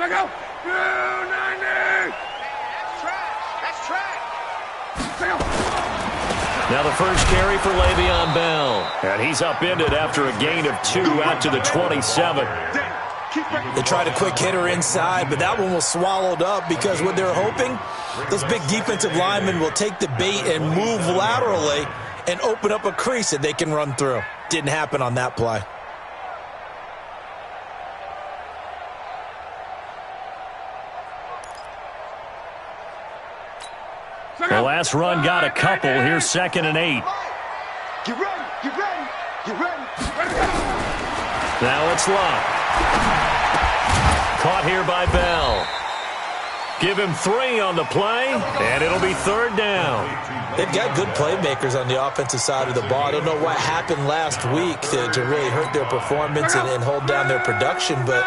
Now the first carry for Le'Veon Bell. And he's upended after a gain of 2 out to the 27. They tried a quick hitter inside, but that one was swallowed up because what they're hoping, those big defensive linemen will take the bait and move laterally and open up a crease that they can run through. Didn't happen on that play. The last run got a couple. Here's 2nd and 8. Get ready, get ready, get ready. Now it's Luck. Caught here by Bell. Give him 3 on the play, and it'll be 3rd down. They've got good playmakers on the offensive side of the ball. I don't know what happened last week to really hurt their performance and hold down their production, but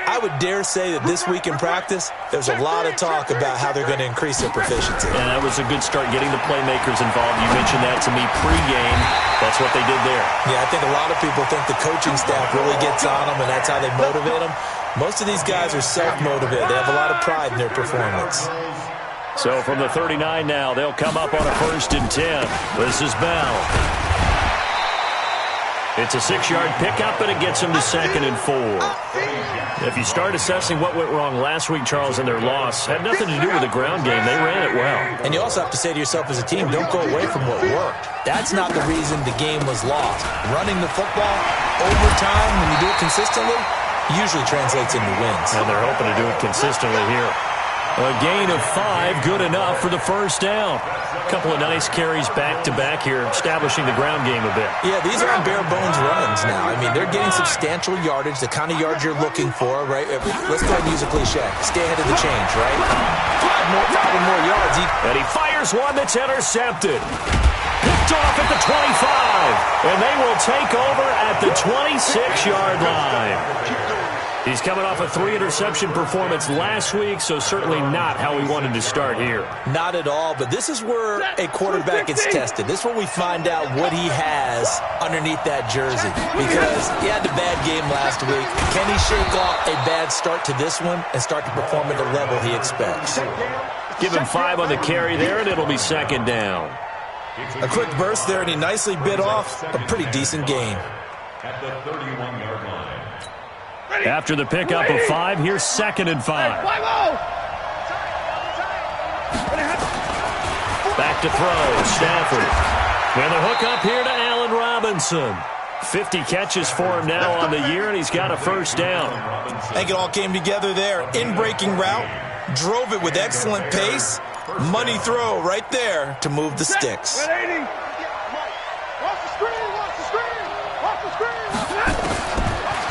I would dare say that this week in practice, there's a lot of talk about how they're going to increase their proficiency. And that was a good start, getting the playmakers involved. You mentioned that to me pregame. That's what they did there. Yeah, I think a lot of people think the coaching staff really gets on them, and that's how they motivate them. Most of these guys are self-motivated. They have a lot of pride in their performance. So from the 39 now, they'll come up on a 1st and 10. This is Bell. It's a 6-yard pickup, and it gets them to 2nd and 4. If you start assessing what went wrong last week, Charles, in their loss, had nothing to do with the ground game. They ran it well. And you also have to say to yourself as a team, don't go away from what worked. That's not the reason the game was lost. Running the football over time, when you do it consistently, usually translates into wins. And they're hoping to do it consistently here. A gain of 5, good enough for the 1st down. A couple of nice carries back-to-back here, establishing the ground game a bit. Yeah, these aren't bare-bones runs now. I mean, they're getting substantial yardage, the kind of yards you're looking for, right? Let's go ahead and use a cliche. Stay ahead of the change, right? 5 or more yards. And he fires one that's intercepted. Picked off at the 25. And they will take over at the 26-yard line. He's coming off a 3-interception performance last week, so certainly not how we wanted to start here. Not at all, but this is where a quarterback gets tested. This is where we find out what he has underneath that jersey. Because he had a bad game last week. Can he shake off a bad start to this one and start to perform at the level he expects? Give him 5 on the carry there, and it'll be 2nd down. A quick burst there, and he nicely bit off a pretty decent gain. At the 31-yard line. After the pickup of 5, here's 2nd and 5. Back to throw, Stafford. And the hook up here to Allen Robinson. 50 catches for him now on the year, and he's got a 1st down. I think it all came together there. In-breaking route, drove it with excellent pace. Money throw right there to move the sticks.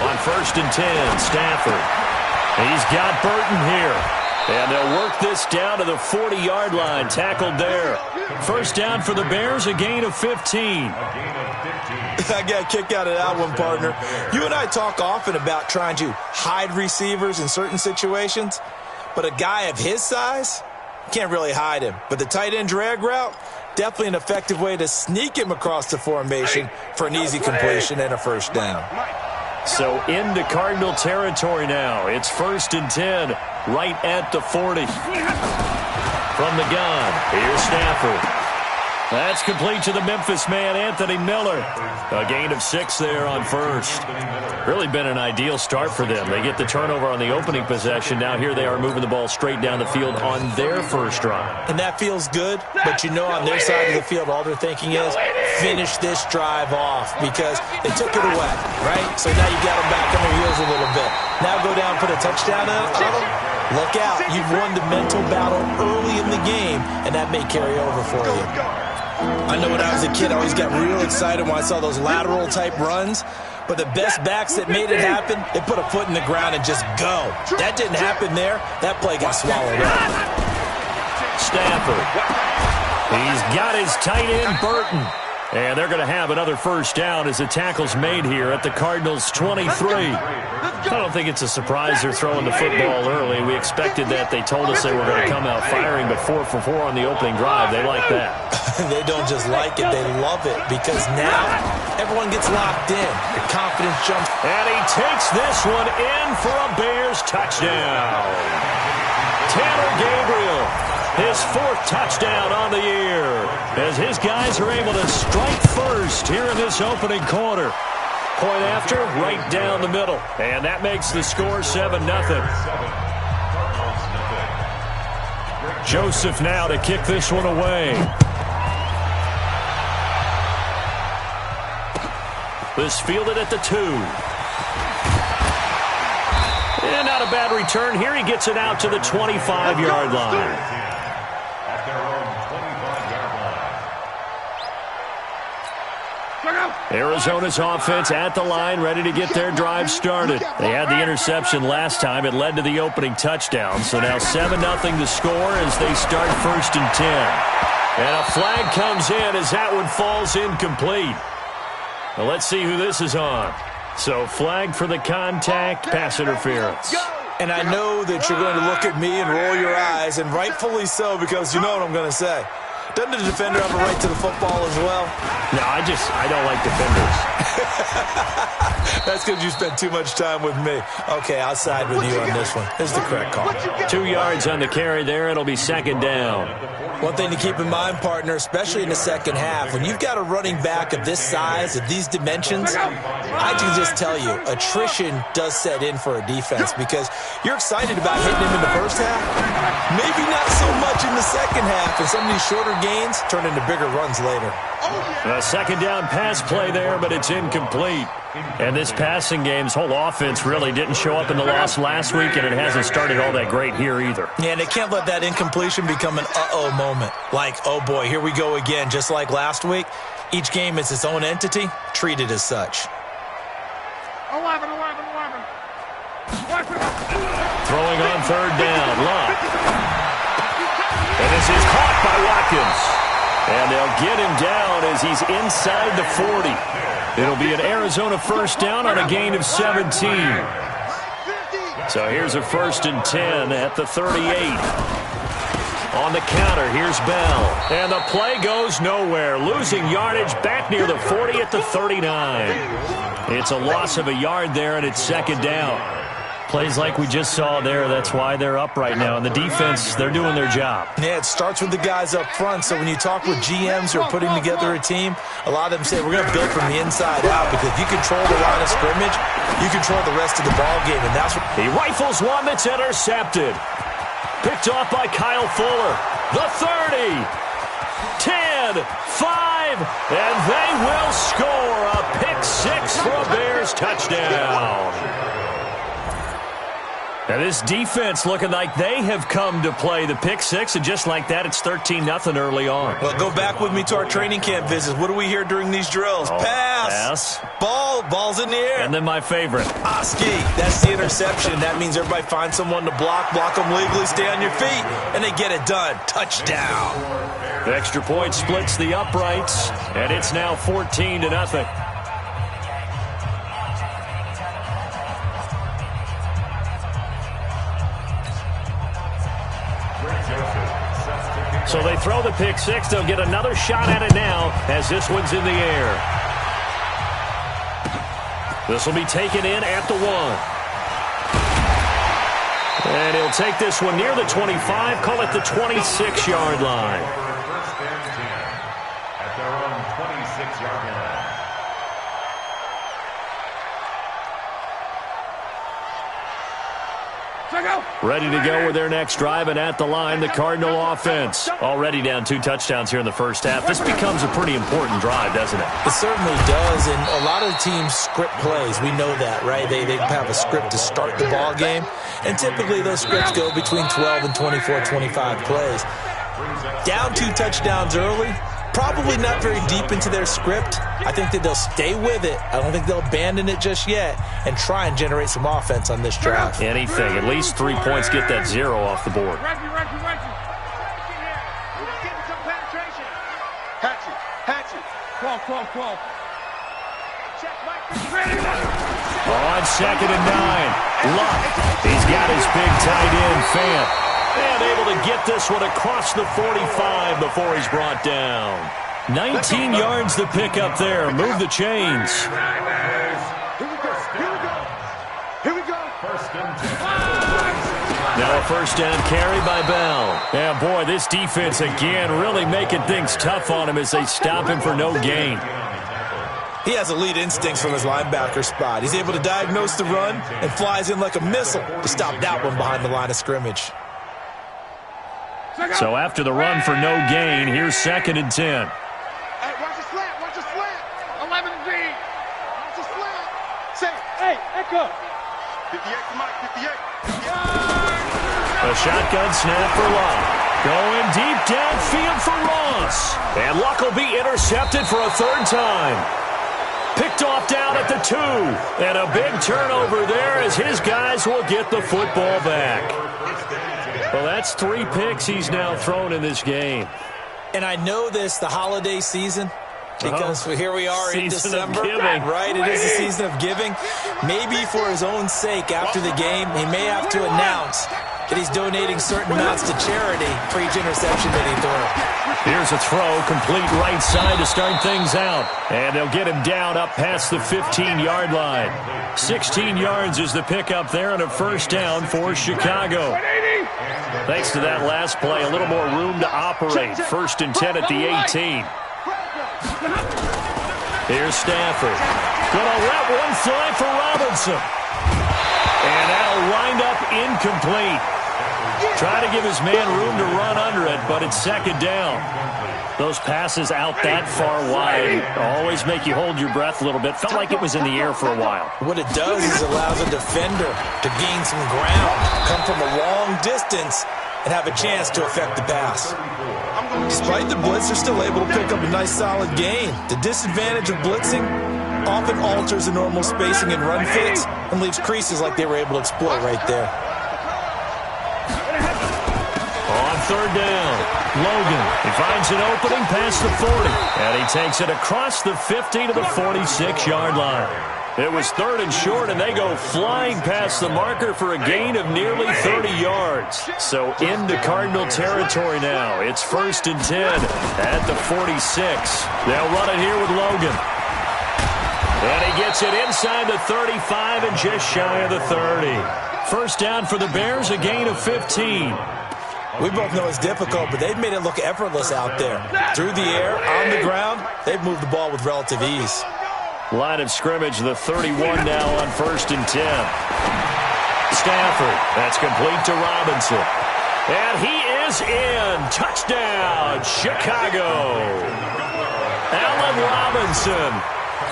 On 1st and 10, Stafford. He's got Burton here. And they'll work this down to the 40-yard line, tackled there. 1st down for the Bears, a gain of 15. I got a kick out of that one, partner. You and I talk often about trying to hide receivers in certain situations, but a guy of his size can't really hide him. But the tight end drag route, definitely an effective way to sneak him across the formation for an easy completion and a 1st down. So into Cardinal territory now. It's 1st and 10, right at the 40. From the gun, here's Stafford. That's complete to the Memphis man, Anthony Miller. A gain of 6 there on 1st. Really been an ideal start for them. They get the turnover on the opening possession. Now here they are moving the ball straight down the field on their 1st drive. And that feels good, but you know on their side of the field, all they're thinking is finish this drive off because they took it away, right? So now you got them back on their heels a little bit. Now go down, put a touchdown on them. Look out. You've won the mental battle early in the game, and that may carry over for you. I know when I was a kid, I always got real excited when I saw those lateral-type runs. But the best backs that made it happen, they put a foot in the ground and just go. That didn't happen there. That play got swallowed up. Stafford. He's got his tight end, Burton. And they're going to have another first down as the tackle's made here at the Cardinals' 23. I don't think it's a surprise they're throwing the football early. We expected that. They told us they were going to come out firing, but 4 for 4 on the opening drive. They like that. They don't just like it, they love it, because now everyone gets locked in. The confidence jumps. And he takes this one in for a Bears touchdown. Tanner Gabriel, his 4th touchdown on the year, as his guys are able to strike first here in this opening quarter. Point after, right down the middle. And that makes the score 7-0. Joseph now to kick this one away. This fielded at the 2. And not a bad return here. He gets it out to the 25-yard line. At their own 25-yard line. Arizona's offense at the line, ready to get their drive started. They had the interception last time. It led to the opening touchdown. So now 7-0 to score as they start 1st and 10. And a flag comes in as that one falls incomplete. Now let's see who this is on. So flag for the contact, pass interference. And I know that you're going to look at me and roll your eyes, and rightfully so, because you know what I'm going to say. Doesn't the defender have a right to the football as well? No, I don't like defenders. That's because you spent too much time with me. Okay, I'll side with you on this one. This is the correct call. 2 yards on the carry there. It'll be 2nd down. One thing to keep in mind, partner, especially in the second half, when you've got a running back of this size, of these dimensions, I can just tell you, attrition does set in for a defense because you're excited about hitting him in the first half. Maybe not so much in the second half, and some of these shorter gains turn into bigger runs later. A 2nd down pass play there, but it's incomplete. And this passing game's whole offense really didn't show up in the loss last week, and it hasn't started all that great here either. Yeah, and they can't let that incompletion become an uh-oh moment. Like, oh boy, here we go again, just like last week. Each game is its own entity, treated as such. 11. Throwing on 3rd down, Love. And this is caught by Watkins. And they'll get him down as he's inside the 40. It'll be an Arizona first down on a gain of 17. So here's a 1st and 10 at the 38. On the counter, here's Bell. And the play goes nowhere. Losing yardage back near the 40 at the 39. It's a loss of a yard there, and it's 2nd down. Plays like we just saw there, that's why they're up right now. And the defense, they're doing their job. Yeah, it starts with the guys up front. So when you talk with GMs who are putting together a team, a lot of them say, we're going to build from the inside out. Because if you control the line of scrimmage, you control the rest of the ball game. And that's what he rifles one that's intercepted. Picked off by Kyle Fuller. The 30. 10, 5, and they will score a pick-6 for a Bears touchdown. Now this defense looking like they have come to play the pick-6, and just like that, it's 13-0 early on. Well, go back with me to our training camp visits. What do we hear during these drills? Pass. Ball's in the air. And then my favorite. Oski, that's the interception. That means everybody finds someone to block them legally, stay on your feet, and they get it done. Touchdown. The extra point splits the uprights, and it's now 14-0. So they throw the pick-6. They'll get another shot at it now as this one's in the air. This will be taken in at the 1. And he'll take this one near the 25, call it the 26-yard line. First and 10 at their own 26-yard line. Ready to go with their next drive, and at the line, the Cardinal offense. Already down 2 touchdowns here in the first half. This becomes a pretty important drive, doesn't it? It certainly does, and a lot of teams script plays. We know that, right? They have a script to start the ball game, and typically those scripts go between 12 and 24, 25 plays. Down 2 touchdowns early, probably not very deep into their script. I think that they'll stay with it. I don't think they'll abandon it just yet and try and generate some offense on this drive. Anything. At least 3 points, get that 0 off the board. Hatchet. Come on. On 2nd and 9. Luck. He's got his big tight end, Fant. And able to get this one across the 45 before he's brought down. 19 yards to pick up there. Move the chains. Here we go. Now a first down carry by Bell. Yeah, boy, this defense again really making things tough on him as they stop him for no gain. He has elite instincts from his linebacker spot. He's able to diagnose the run and flies in like a missile to stop that one behind the line of scrimmage. So after the run for no gain, here's 2nd and 10. Hey, watch the slant. Watch the slant. 11 D. Watch the slant. Say, hey, echo. 58 to Mike. 58. A shotgun snap for Luck. Going deep downfield for Ross. And Luck will be intercepted for a 3rd time. Picked off down at the 2. And a big turnover there as his guys will get the football back. Well, that's 3 picks he's now thrown in this game. And I know this, the holiday season, because here we are in December, right? It is the season of giving. Maybe for his own sake, after the game, he may have to announce that he's donating certain amounts to charity for each interception that he threw. Here's a throw, complete right side to start things out. And they'll get him down up past the 15-yard line. 16 yards is the pickup there and a first down for Chicago. Thanks to that last play, a little more room to operate. 1st and 10 at the 18. Here's Stafford. Gonna let one fly for Robinson. And that'll wind up incomplete. Try to give his man room to run under it, but it's 2nd down. Those passes out that far wide always make you hold your breath a little bit. Felt like it was in the air for a while. What it does is allows a defender to gain some ground, come from a long distance, and have a chance to affect the pass. Despite the blitz, they're still able to pick up a nice solid gain. The disadvantage of blitzing often alters the normal spacing and run fits and leaves creases like they were able to exploit right there. On 3rd down, Logan. He finds an opening past the 40. And he takes it across the 50 to the 46-yard line. It was 3rd and short, and they go flying past the marker for a gain of nearly 30 yards. So into Cardinal territory now. It's 1st and 10 at the 46. They'll run it here with Logan. And he gets it inside the 35 and just shy of the 30. First down for the Bears, a gain of 15. We both know it's difficult, but they've made it look effortless out there. Through the air, on the ground, they've moved the ball with relative ease. Line of scrimmage, the 31 now on 1st and 10. Stafford, that's complete to Robinson. And he is in. Touchdown, Chicago. Allen Robinson,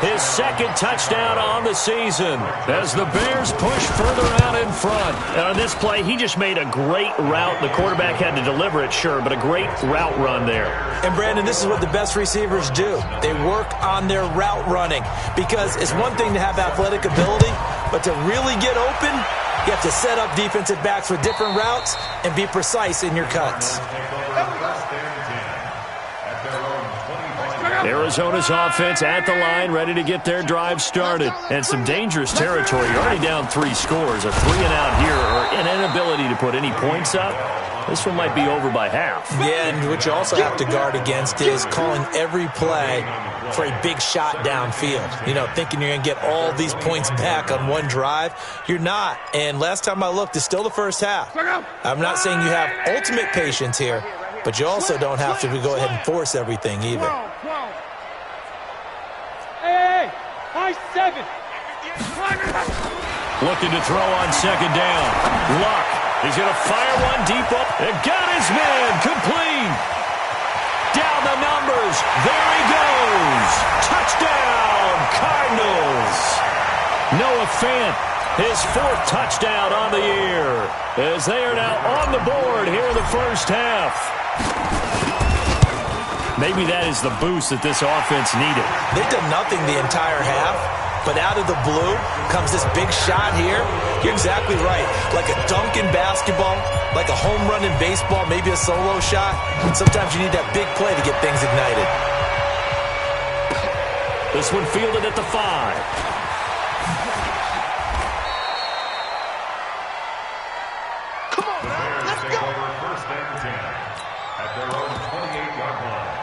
his 2nd touchdown on the season as the Bears push further out in front. And on this play, he just made a great route. The quarterback had to deliver it, sure, but a great route run there. And, Brandon, this is what the best receivers do. They work on their route running because it's one thing to have athletic ability, but to really get open, you have to set up defensive backs with different routes and be precise in your cuts. Arizona's offense at the line, ready to get their drive started. And some dangerous territory. You're already down 3 scores. A 3-and-out here or an inability to put any points up. This one might be over by half. Yeah, and what you also have to guard against is calling every play for a big shot downfield. You know, thinking you're going to get all these points back on one drive. You're not. And last time I looked, it's still the first half. I'm not saying you have ultimate patience here, but you also don't have to go ahead and force everything either. Hey, high 7. Looking to throw on 2nd down. Luck. He's going to fire one deep up. And got his man complete. Down the numbers. There he goes. Touchdown, Cardinals. Noah Fant, his 4th touchdown on the year. As they are now on the board here in the first half. Maybe that is the boost that this offense needed. They've done nothing the entire half, but out of the blue comes this big shot here. You're exactly right. Like a dunk in basketball, like a home run in baseball, maybe a solo shot. Sometimes you need that big play to get things ignited. This one fielded at the 5. Come on, man. Let's Take go. over first and 10 at their own 28-yard line.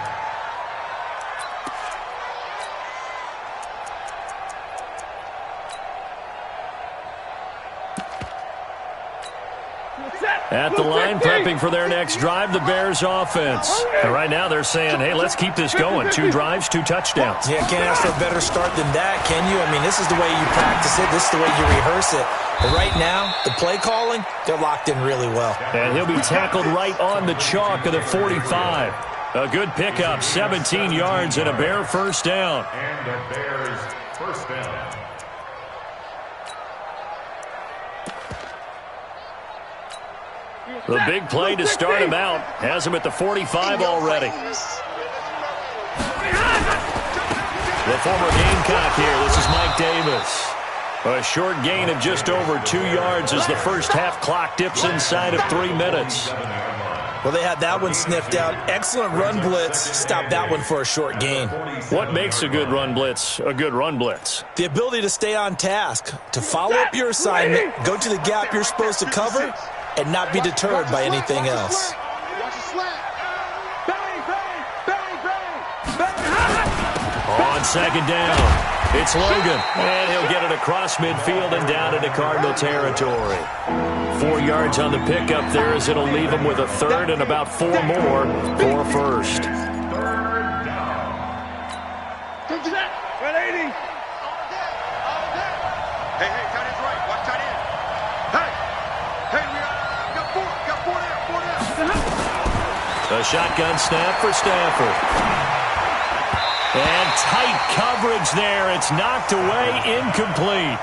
At the line, prepping for their next drive, the Bears offense. And right now they're saying, hey, let's keep this going. 2 drives, 2 touchdowns. Yeah, can't ask for a better start than that, can you? I mean, this is the way you practice it. This is the way you rehearse it. But right now, the play calling, they're locked in really well. And he'll be tackled right on the chalk of the 45. A good pickup, 17 yards and a Bear first down. And the Bears first down. The big play to start him out has him at the 45 already. The former Gamecock here. This is Mike Davis. A short gain of just over 2 yards as the first half clock dips inside of 3 minutes. Well, they had that one sniffed out. Excellent run blitz. Stopped that one for a short gain. What makes a good run blitz a good run blitz? The ability to stay on task, to follow up your assignment, go to the gap you're supposed to cover, and not be deterred by anything else. Watch the slant. Bang, bang, bang, bang, bang. On second down, it's Logan, and he'll get it across midfield and down into Cardinal territory. 4 yards on the pickup there as it'll leave him with a third and about 4 more for a first. Third down. Come to that. 180. Hey, tight end's right. Watch tight end. Hey, we got 4. Got 4 down. A shotgun snap for Stafford. And tight coverage there. It's knocked away, incomplete.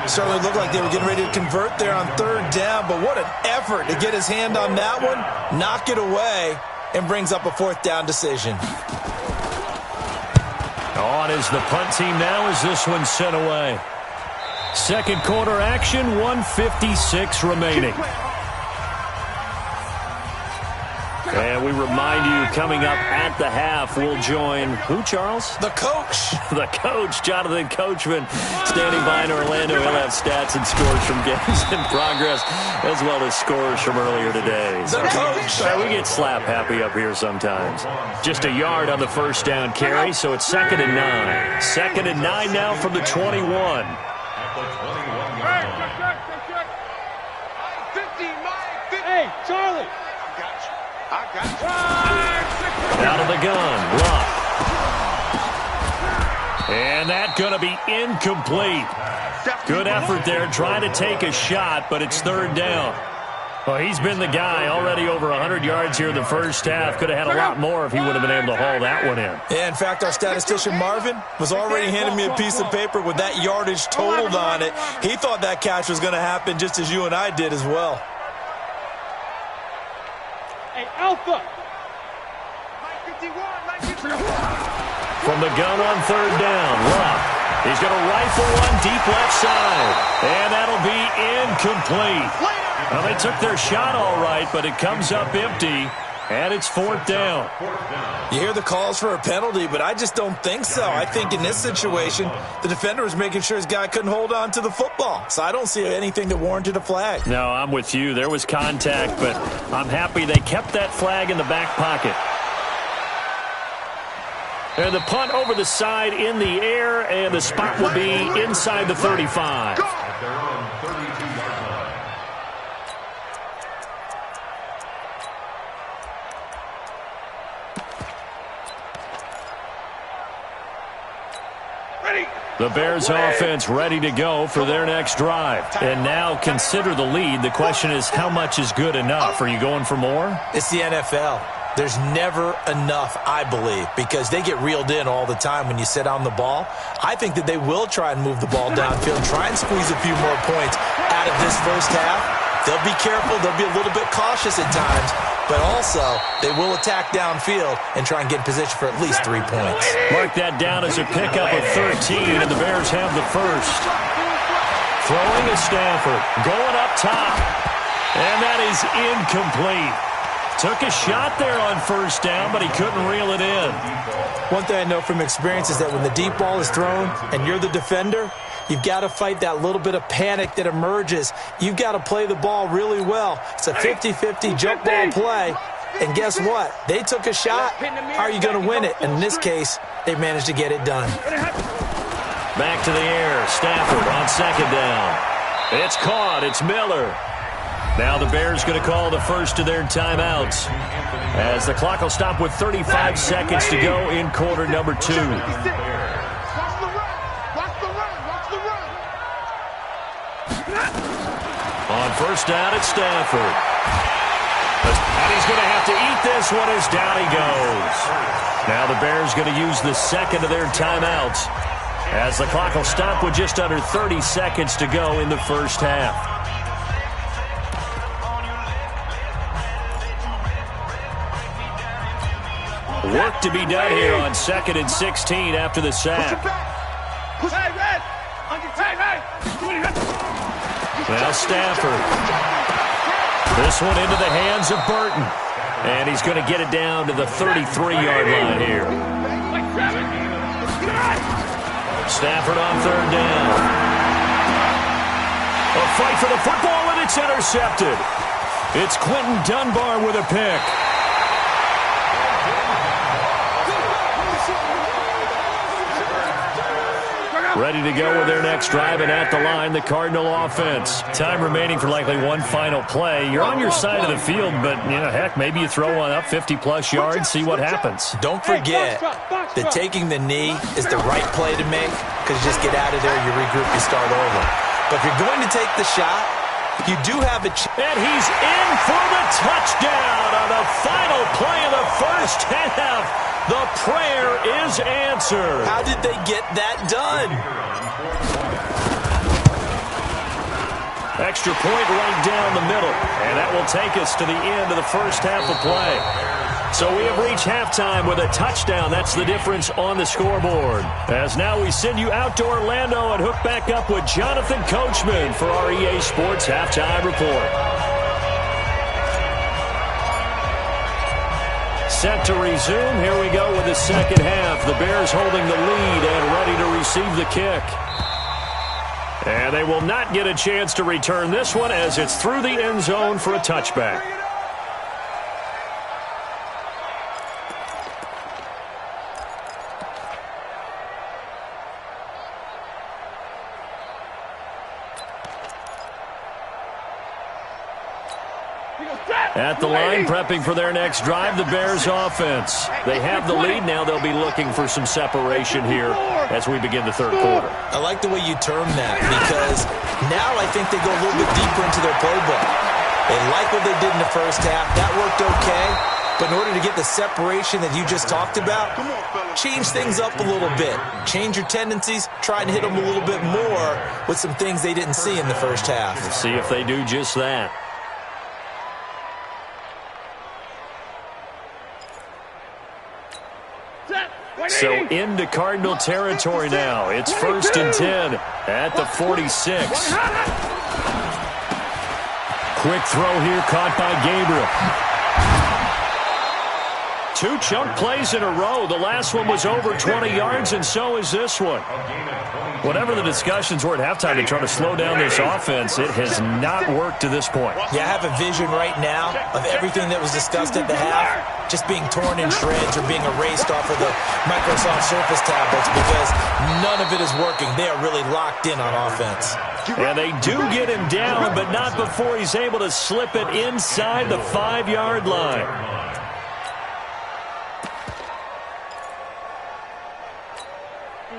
Certainly looked like they were getting ready to convert there on third down, but what an effort to get his hand on that one, knock it away, and brings up a fourth down decision. On is the punt team now as this one's sent away. Second quarter action, 1:56 remaining. And we remind you, coming up at the half, we'll join who, Charles? The coach. The coach, Jonathan Coachman, standing by in Orlando. He'll have stats and scores from games in progress, as well as scores from earlier today. The coach. We get slap happy up here sometimes. Just a yard on the first down carry, so it's 2nd and 9. 2nd and 9 now from the 21. At the 21-yard line. 50, Mike. 50. Hey, Charlie. I got you. Out of the gun, Luck. And that's going to be incomplete. Good effort there, trying to take a shot, but it's third down. Well, he's been the guy, already over 100 yards here in the first half. Could have had a lot more if he would have been able to haul that one in. Yeah, in fact, our statistician Marvin was already handing me a piece of paper with that yardage totaled on it. He thought that catch was going to happen just as you and I did as well. Hey, Alpha. From the gun on third down, Luck. He's going to rifle one deep left side. And that'll be incomplete. Well, they took their shot all right, but it comes up empty. And it's fourth down. You hear the calls for a penalty, but I just don't think so. I think in this situation, the defender was making sure his guy couldn't hold on to the football. So I don't see anything that warranted a flag. No, I'm with you. There was contact, but I'm happy they kept that flag in the back pocket. And the punt over the side in the air, and the spot will be inside the 35. At their own 32-yard line. The Bears offense ready to go for their next drive. And now consider the lead. The question is, how much is good enough? Are you going for more? It's the NFL. There's never enough, I believe, because they get reeled in all the time when you sit on the ball. I think that they will try and move the ball downfield, try and squeeze a few more points out of this first half. They'll be careful. They'll be a little bit cautious at times, but also they will attack downfield and try and get in position for at least 3 points. Mark that down as a pickup of 13, and the Bears have the first. Throwing is Stafford, going up top, and that is incomplete. Took a shot there on first down, but he couldn't reel it in. One thing I know from experience is that when the deep ball is thrown and you're the defender, you've got to fight that little bit of panic that emerges. You've got to play the ball really well. It's a 50-50 jump ball play. And guess what? They took a shot. How are you going to win it? And in this case, they managed to get it done. Back to the air. Stafford on second down. It's caught. It's Miller. Now the Bears going to call the first of their timeouts as the clock will stop with 35 seconds to go in quarter number 2. On first down, it's Stafford. And he's going to have to eat this one as down he goes. Now the Bears going to use the second of their timeouts as the clock will stop with just under 30 seconds to go in the first half. Work to be done here on 2nd and 16 after the sack. Now Stafford. This one into the hands of Burton. And he's going to get it down to the 33-yard line here. Stafford on third down. A fight for the football, and it's intercepted. It's Quentin Dunbar with a pick. Ready to go with their next drive, and at the line, the Cardinal offense. Time remaining for likely one final play. You're on your side of the field, but, heck, maybe you throw one up 50-plus yards, see what happens. Don't forget that taking the knee is the right play to make, because you just get out of there, you regroup, you start over. But if you're going to take the shot, you do have a chance. And he's in for the touchdown on the final play of the first half. The prayer is answered. How did they get that done? Extra point right down the middle. And that will take us to the end of the first half of play. So we have reached halftime with a touchdown. That's the difference on the scoreboard. As now we send you out to Orlando and hook back up with Jonathan Coachman for our EA Sports Halftime Report. Set to resume. Here we go with the second half. The Bears holding the lead and ready to receive the kick. And they will not get a chance to return this one as it's through the end zone for a touchback. At the line, prepping for their next drive, the Bears offense. They have the lead. Now they'll be looking for some separation here as we begin the third quarter. I like the way you term that, because now I think they go a little bit deeper into their playbook. They like what they did in the first half. That worked okay. But in order to get the separation that you just talked about, change things up a little bit. Change your tendencies. Try and hit them a little bit more with some things they didn't see in the first half. We'll see if they do just that. So into Cardinal territory now. It's 1st and 10 at the 46. Quick throw here caught by Gabriel. 2 chunk plays in a row. The last one was over 20 yards, and so is this one. Whatever the discussions were at halftime to try to slow down this offense, it has not worked to this point. Yeah, I have a vision right now of everything that was discussed at the half just being torn in shreds or being erased off of the Microsoft Surface tablets, because none of it is working. They are really locked in on offense. And they do get him down, but not before he's able to slip it inside the 5-yard line.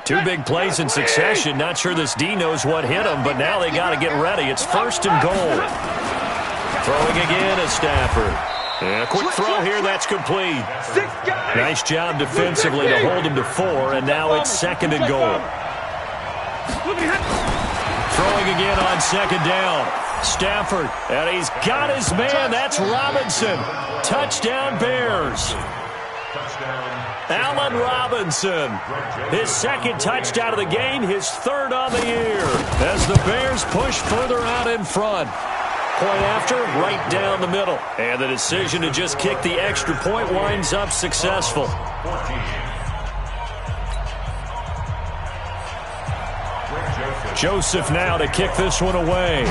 Two big plays in succession. Not sure this D knows what hit him, but now they got to get ready. It's 1st and goal. Throwing again is Stafford. And a quick throw here, that's complete. Nice job defensively to hold him to 4, and now it's 2nd and goal. Throwing again on 2nd down. Stafford, and he's got his man. That's Robinson. Touchdown, Bears. Allen Robinson, his 2nd touchdown of the game, his 3rd on the year, as the Bears push further out in front. point after, right down the middle. And the decision to just kick the extra point winds up successful. Joseph now to kick this one away.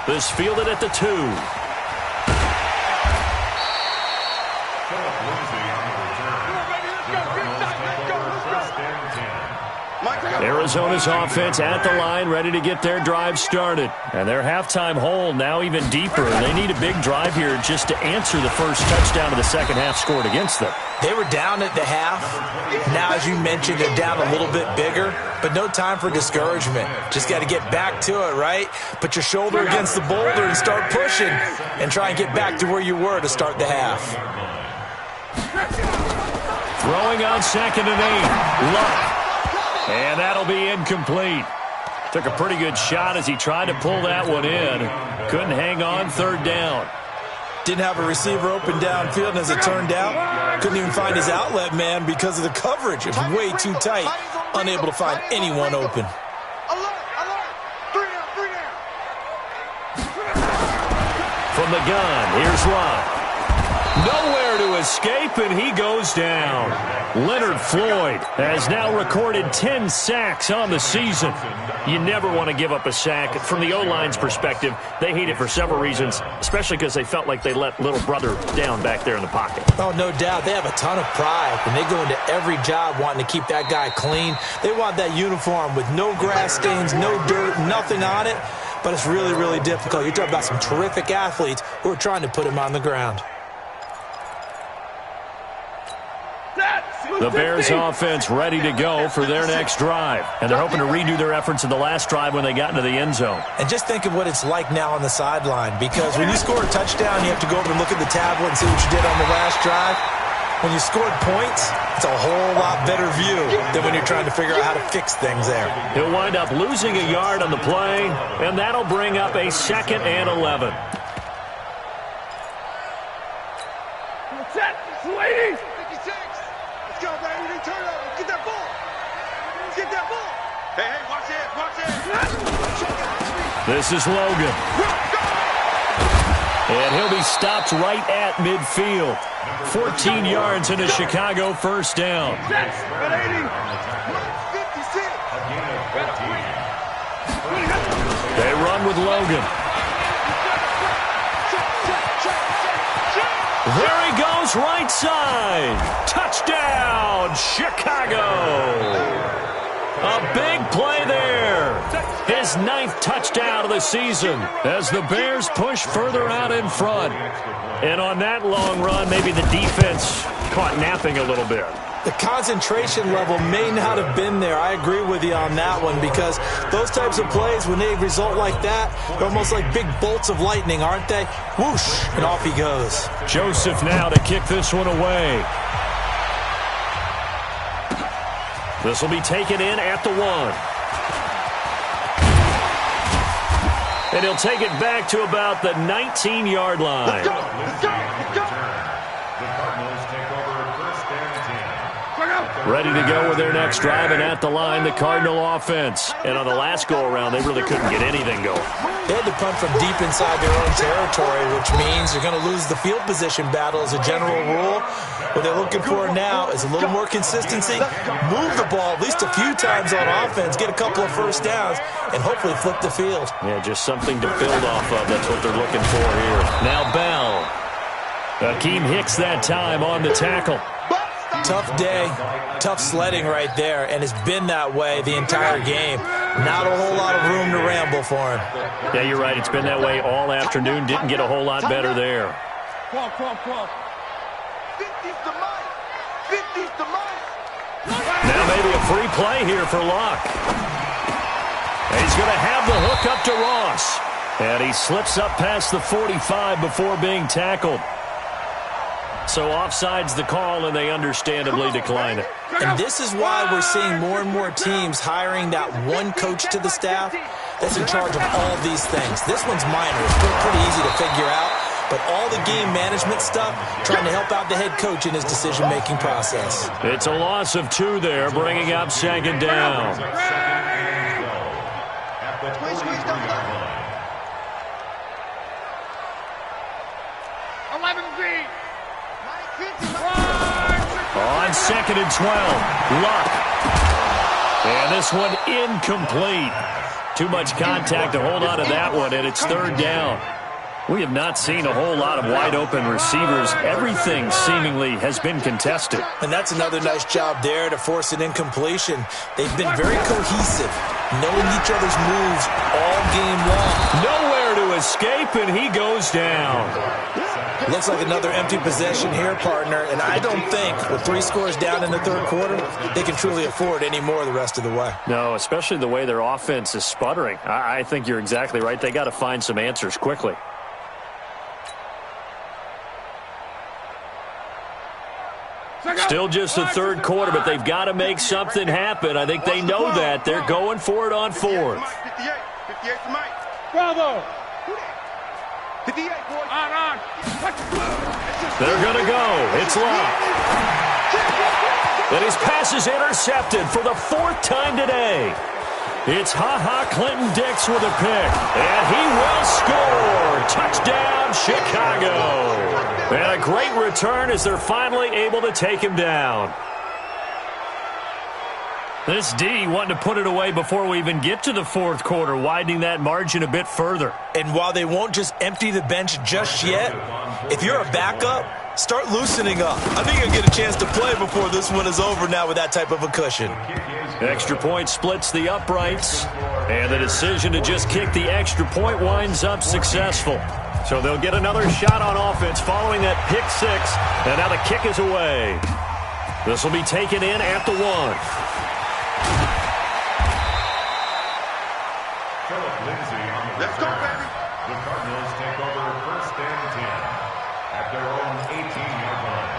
This fielded at the 2. Arizona's offense at the line, ready to get their drive started. And their halftime hole now even deeper. They need a big drive here just to answer the first touchdown of the second half scored against them. They were down at the half. Now, as you mentioned, they're down a little bit bigger, but no time for discouragement. Just got to get back to it, right? Put your shoulder against the boulder and start pushing and try and get back to where you were to start the half. Throwing on 2nd and 8. Luck. And that'll be incomplete. Took a pretty good shot as he tried to pull that one in. Couldn't hang on 3rd down. Didn't have a receiver open downfield, and as it turned out, couldn't even find his outlet man because of the coverage. It was way too tight. Unable to find anyone open. From the gun, here's Locke. Nowhere to escape, and he goes down. Leonard Floyd has now recorded 10 sacks on the season. You never want to give up a sack. From the O-line's perspective, they hate it for several reasons, especially because they felt like they let little brother down back there in the pocket. Oh, no doubt. They have a ton of pride, and they go into every job wanting to keep that guy clean. They want that uniform with no grass stains, no dirt, nothing on it, but it's really, really difficult. You're talking about some terrific athletes who are trying to put him on the ground. The Bears offense ready to go for their next drive. And they're hoping to redo their efforts in the last drive when they got into the end zone. And just think of what it's like now on the sideline, because when you score a touchdown, you have to go over and look at the tablet and see what you did on the last drive. When you scored points, it's a whole lot better view than when you're trying to figure out how to fix things there. He'll wind up losing a yard on the play, and that'll bring up a 2nd and 11. Ladies! 56! Let's go, baby. They turn up. Let's get that ball. Let's get that ball. Hey, watch it. Watch it. This is Logan. And he'll be stopped right at midfield. 14 yards and a Chicago first down. They run with Logan. There he goes, right side. Touchdown, Chicago. A big play there. His 9th touchdown of the season as the Bears push further out in front. And on that long run, maybe the defense caught napping a little bit. The concentration level may not have been there. I agree with you on that one, because those types of plays, when they result like that, they're almost like big bolts of lightning, aren't they? Whoosh, and off he goes. Joseph now to kick this one away. This will be taken in at the 1. And he'll take it back to about the 19-yard line. The Cardinals take over 1st and 10. Ready to go with their next drive, and at the line, the Cardinal offense. And on the last go-around, they really couldn't get anything going. They had to punt from deep inside their own territory, which means you're going to lose the field position battle as a general rule. What they're looking for now is a little more consistency, move the ball at least a few times on offense, get a couple of first downs, and hopefully flip the field. Yeah, just something to build off of. That's what they're looking for here. Now Bell. Akeem Hicks that time on the tackle. Tough day, tough sledding right there, and it's been that way the entire game. Not a whole lot of room to ramble for him. Yeah, you're right. It's been that way all afternoon. Didn't get a whole lot better there. Come on. 50's the mic. 50's the mic. Now maybe a free play here for Locke. And he's going to have the hook up to Ross. And he slips up past the 45 before being tackled. So offside's the call, and they understandably decline it. And this is why we're seeing more and more teams hiring that one coach to the staff that's in charge of all these things. This one's minor. It's pretty easy to figure out. But all the game management stuff, trying to help out the head coach in his decision-making process. It's a loss of 2 there, bringing up 2nd down. the 43-yard line. 11B. On 2nd and 12, Luck. And this one incomplete. Too much contact to hold on to that one, and it's 3rd down. We have not seen a whole lot of wide-open receivers. Everything seemingly has been contested. And that's another nice job there to force an incompletion. They've been very cohesive, knowing each other's moves all game long. Nowhere to escape, and he goes down. Looks like another empty possession here, partner, and I don't think with 3 scores down in the 3rd quarter, they can truly afford any more the rest of the way. No, especially the way their offense is sputtering. I think you're exactly right. They got to find some answers quickly. Still just the 3rd quarter, but they've got to make something happen. I think they know that. They're going for it on 4th. 58 to Mike. Bravo. 58, boys. On. They're going to go. It's Luck. And his pass is intercepted for the 4th time today. It's Clinton-Dix with a pick. And he will score. Touchdown, Chicago. And a great return as they're finally able to take him down. This D wanting to put it away before we even get to the 4th quarter, widening that margin a bit further. And while they won't just empty the bench just yet, if you're a backup, start loosening up. I think you'll get a chance to play before this one is over now with that type of a cushion. Extra point splits the uprights, and the decision to just kick the extra point winds up successful. So they'll get another shot on offense following that pick 6, and now the kick is away. This will be taken in at the 1. Let's go, baby. The Cardinals take over 1st and 10 at their own 18-yard line.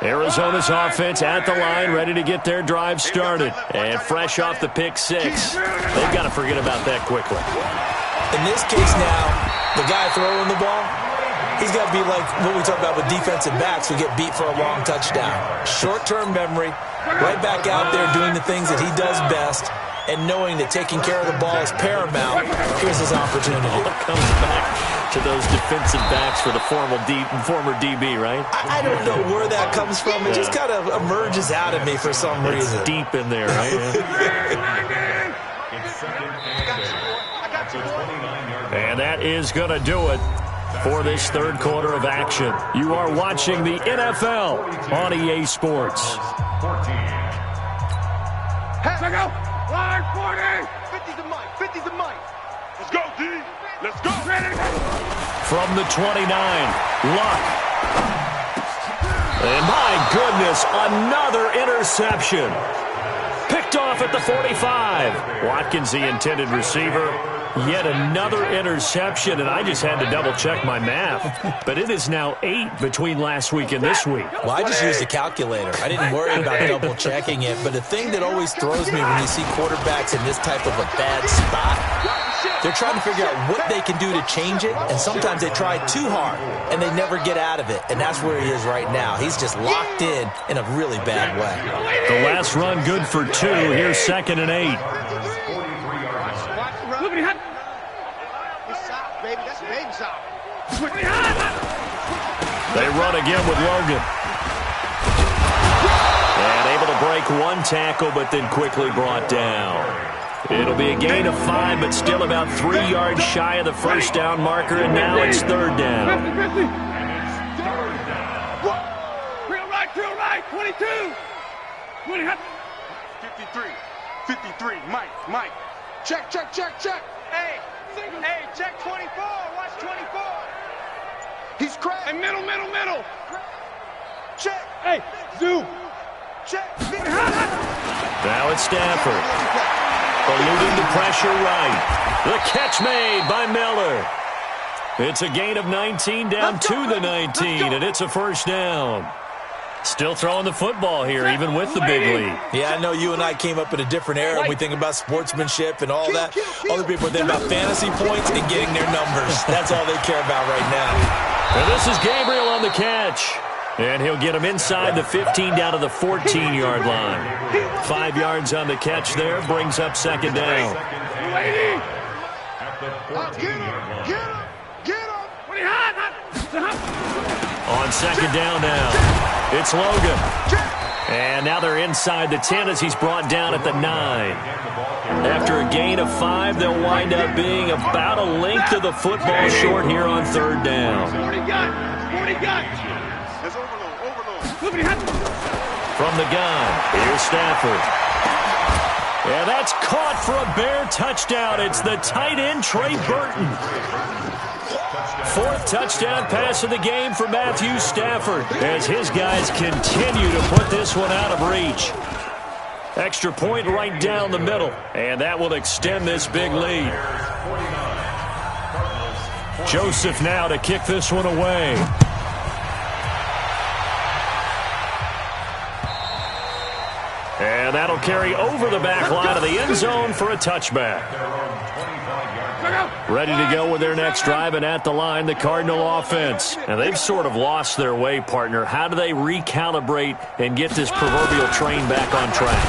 Arizona's offense at the line, ready to get their drive started. And fresh off the pick 6. They've got to forget about that quickly. In this case now, the guy throwing the ball, he's got to be like what we talk about with defensive backs who get beat for a long touchdown. Short-term memory, right back out there doing the things that he does best, and knowing that taking care of the ball is paramount. Here's his opportunity. Comes back to those defensive backs for the former DB, right? I don't know where that comes from. It just kind of emerges out of me for some reason. It's deep in there, right? It's 2nd and 6 at the 29-yard line. And that is going to do it for this 3rd quarter of action. You are watching the NFL on EA Sports. 14. Check out. Line 40. 50 to Mike. 50 to Mike. Let's go, D. Let's go. From the 29, Luck. And my goodness, another interception. Picked off at the 45. Watkins, the intended receiver. Yet another interception, and I just had to double-check my math. But it is now 8 between last week and this week. Well, I just used a calculator. I didn't worry about double-checking it. But the thing that always throws me when you see quarterbacks in this type of a bad spot, they're trying to figure out what they can do to change it, and sometimes they try too hard, and they never get out of it. And that's where he is right now. He's just locked in a really bad way. The last run good for 2. Here's 2nd and 8. They run again with Logan. And able to break one tackle, but then quickly brought down. It'll be a gain of 5, but still about 3 yards shy of the first down marker, and now it's 3rd down. Real right, 22. 53. Mike. Check. Hey, check 24. Watch 24. He's cracked. Hey, middle. Check. Hey, zoom. Check. Now it's Stafford. Eluding the pressure right. The catch made by Miller. It's a gain of 19 down to the 19, and it's a first down. Still throwing the football here, even with the big lead. Yeah, I know you and I came up in a different era when we think about sportsmanship and all that. Other people think about fantasy points and getting their numbers. That's all they care about right now. And this is Gabriel on the catch. And he'll get him inside the 15 down to the 14-yard line. 5 yards on the catch there, brings up second down. On second down now, it's Logan. And now they're inside the 10 as he's brought down at the 9. After a gain of 5, they'll wind up being about a length of the football short here on third down. From the gun, here's Stafford. Yeah, that's caught for a Bear touchdown. It's the tight end, Trey Burton. 4th touchdown pass of the game for Matthew Stafford as his guys continue to put this one out of reach. Extra point right down the middle, and that will extend this big lead. Joseph now to kick this one away. And that'll carry over the back line of the end zone for a touchback. Ready to go with their next drive, and at the line, the Cardinal offense. And they've sort of lost their way, partner. How do they recalibrate and get this proverbial train back on track?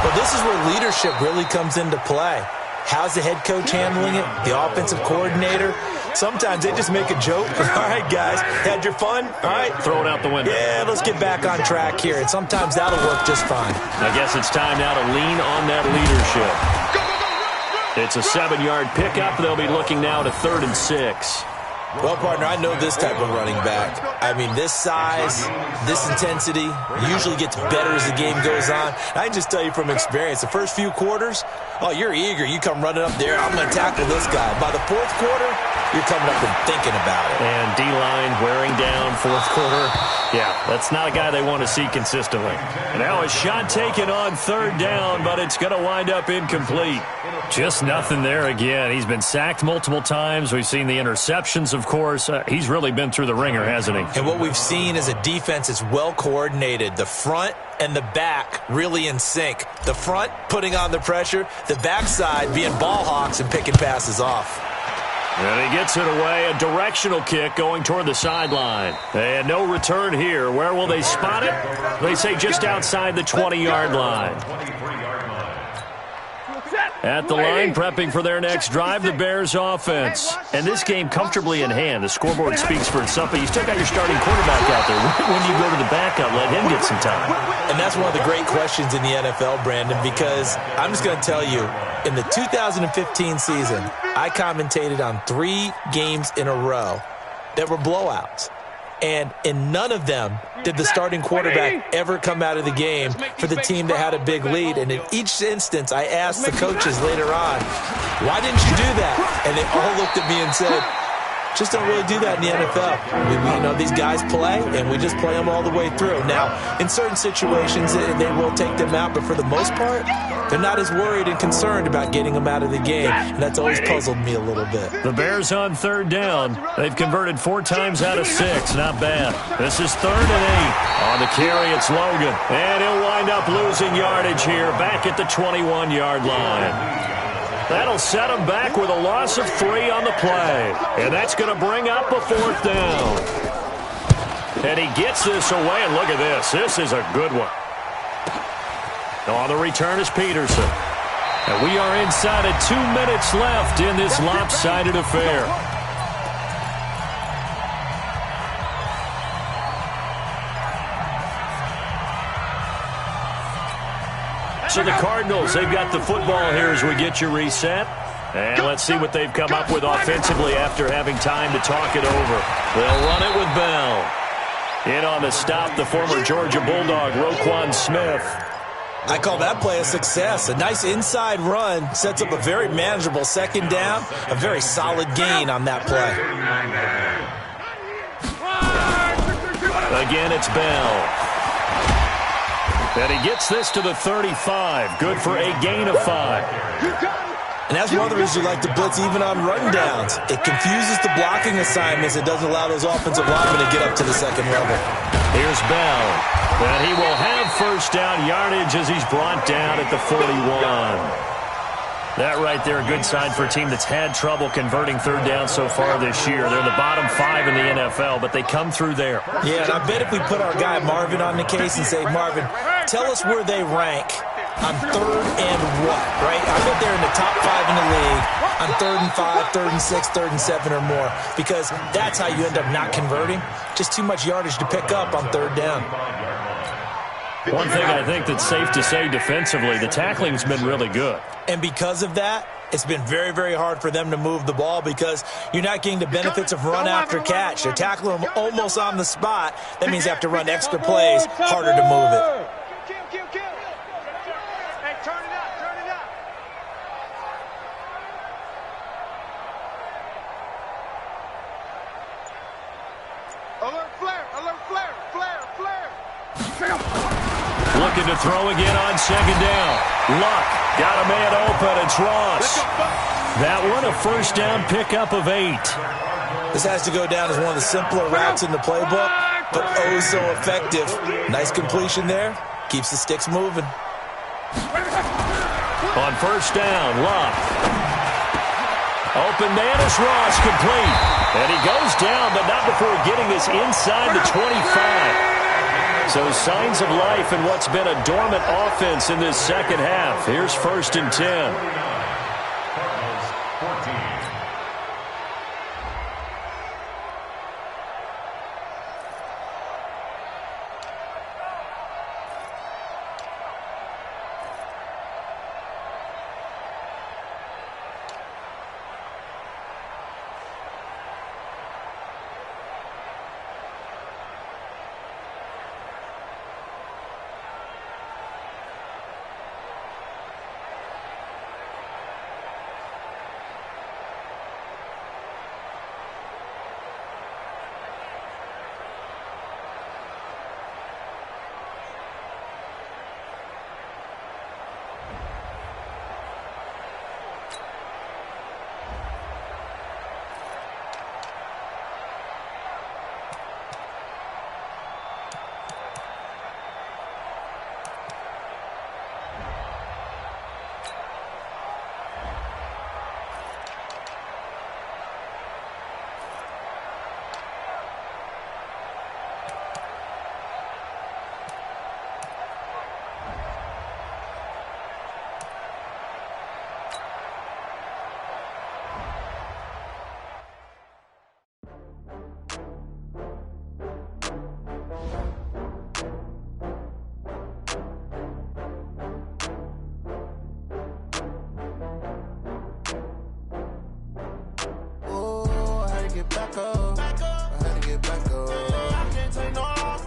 Well, this is where leadership really comes into play. How's the head coach handling it? The offensive coordinator? Sometimes they just make a joke. All right, guys, had your fun? All right. Throw it out the window. Yeah, let's get back on track here. And sometimes that'll work just fine. I guess it's time now to lean on that leadership. It's a 7-yard pickup. They'll be looking now to 3rd and 6. Well, partner, I know this type of running back. I mean, this size, this intensity usually gets better as the game goes on. I can just tell you from experience, the first few quarters, oh, you're eager. You come running up there, I'm going to tackle this guy. By the 4th quarter, you're coming up and thinking about it. And D-line wearing down 4th quarter. Yeah, that's not a guy they want to see consistently. And now a shot taken on 3rd down, but it's going to wind up incomplete. Just nothing there again. He's been sacked multiple times. We've seen the interceptions, of course. He's really been through the ringer, hasn't he? And what we've seen is a defense is well coordinated. The front and the back really in sync. The front putting on the pressure, the backside being ball hawks and picking passes off. And he gets it away, a directional kick going toward the sideline. And no return here. Where will they spot it? They say just outside the 20-yard line. At the line, prepping for their next drive, the Bears offense. And this game comfortably in hand. The scoreboard speaks for itself, but you still got your starting quarterback out there. When do you go to the backup, let him get some time? And that's one of the great questions in the NFL, Brandon, because I'm just going to tell you, in the 2015 season, I commentated on 3 games in a row that were blowouts. And in none of them did the starting quarterback ever come out of the game for the team that had a big lead. And in each instance, I asked the coaches later on, why didn't you do that? And they all looked at me and said, just don't really do that in the NFL. These guys play, and we just play them all the way through. Now, in certain situations, they will take them out, but for the most part, they're not as worried and concerned about getting them out of the game, and that's always puzzled me a little bit. The Bears on 3rd down. They've converted 4 times out of 6. Not bad. This is 3rd and 8. On the carry, it's Logan, and he'll wind up losing yardage here, back at the 21-yard line. That'll set him back with a loss of 3 on the play. And that's going to bring up a 4th down. And he gets this away, and look at this. This is a good one. On the return is Peterson. And we are inside of 2 minutes left in this lopsided affair. So the Cardinals, they've got the football here as we get you reset. And let's see what they've come up with offensively after having time to talk it over. They'll run it with Bell. In on the stop, the former Georgia Bulldog, Roquan Smith. I call that play a success. A nice inside run sets up a very manageable 2nd down, a very solid gain on that play. Again, it's Bell. And he gets this to the 35. Good for a gain of 5. And that's one of the reasons you like to blitz even on rundowns. It confuses the blocking assignments. It doesn't allow those offensive linemen to get up to the 2nd level. Here's Bell. And he will have 1st down yardage as he's brought down at the 41. That right there, a good sign for a team that's had trouble converting third down so far this year. They're the bottom 5 in the NFL, but they come through there. Yeah, and I bet if we put our guy Marvin on the case and say, Marvin, tell us where they rank on third and what, right? I bet they're in the top 5 in the league on 3rd and 5, 3rd and 6, 3rd and 7 or more, because that's how you end up not converting. Just too much yardage to pick up on third down. One thing I think that's safe to say defensively, the tackling's been really good. And because of that, it's been very, very hard for them to move the ball because you're not getting the benefits of run after catch. They're tackling them almost on the spot. That means they have to run extra plays, harder to move it. Hey, turn it up, turn it up. Alert flare, alert flare, flare, flare. Looking to throw again on second down. Luck got a man open. It's Ross. That one a first down pickup of 8. This has to go down as one of the simpler routes in the playbook, but oh so effective. Nice completion there. Keeps the sticks moving. On first down, Luck. Open man is Ross, complete. And he goes down, but not before getting us inside the 25. So signs of life in what's been a dormant offense in this second half. Here's 1st and 10. Get back up. I had to get back up. I can't take no loss.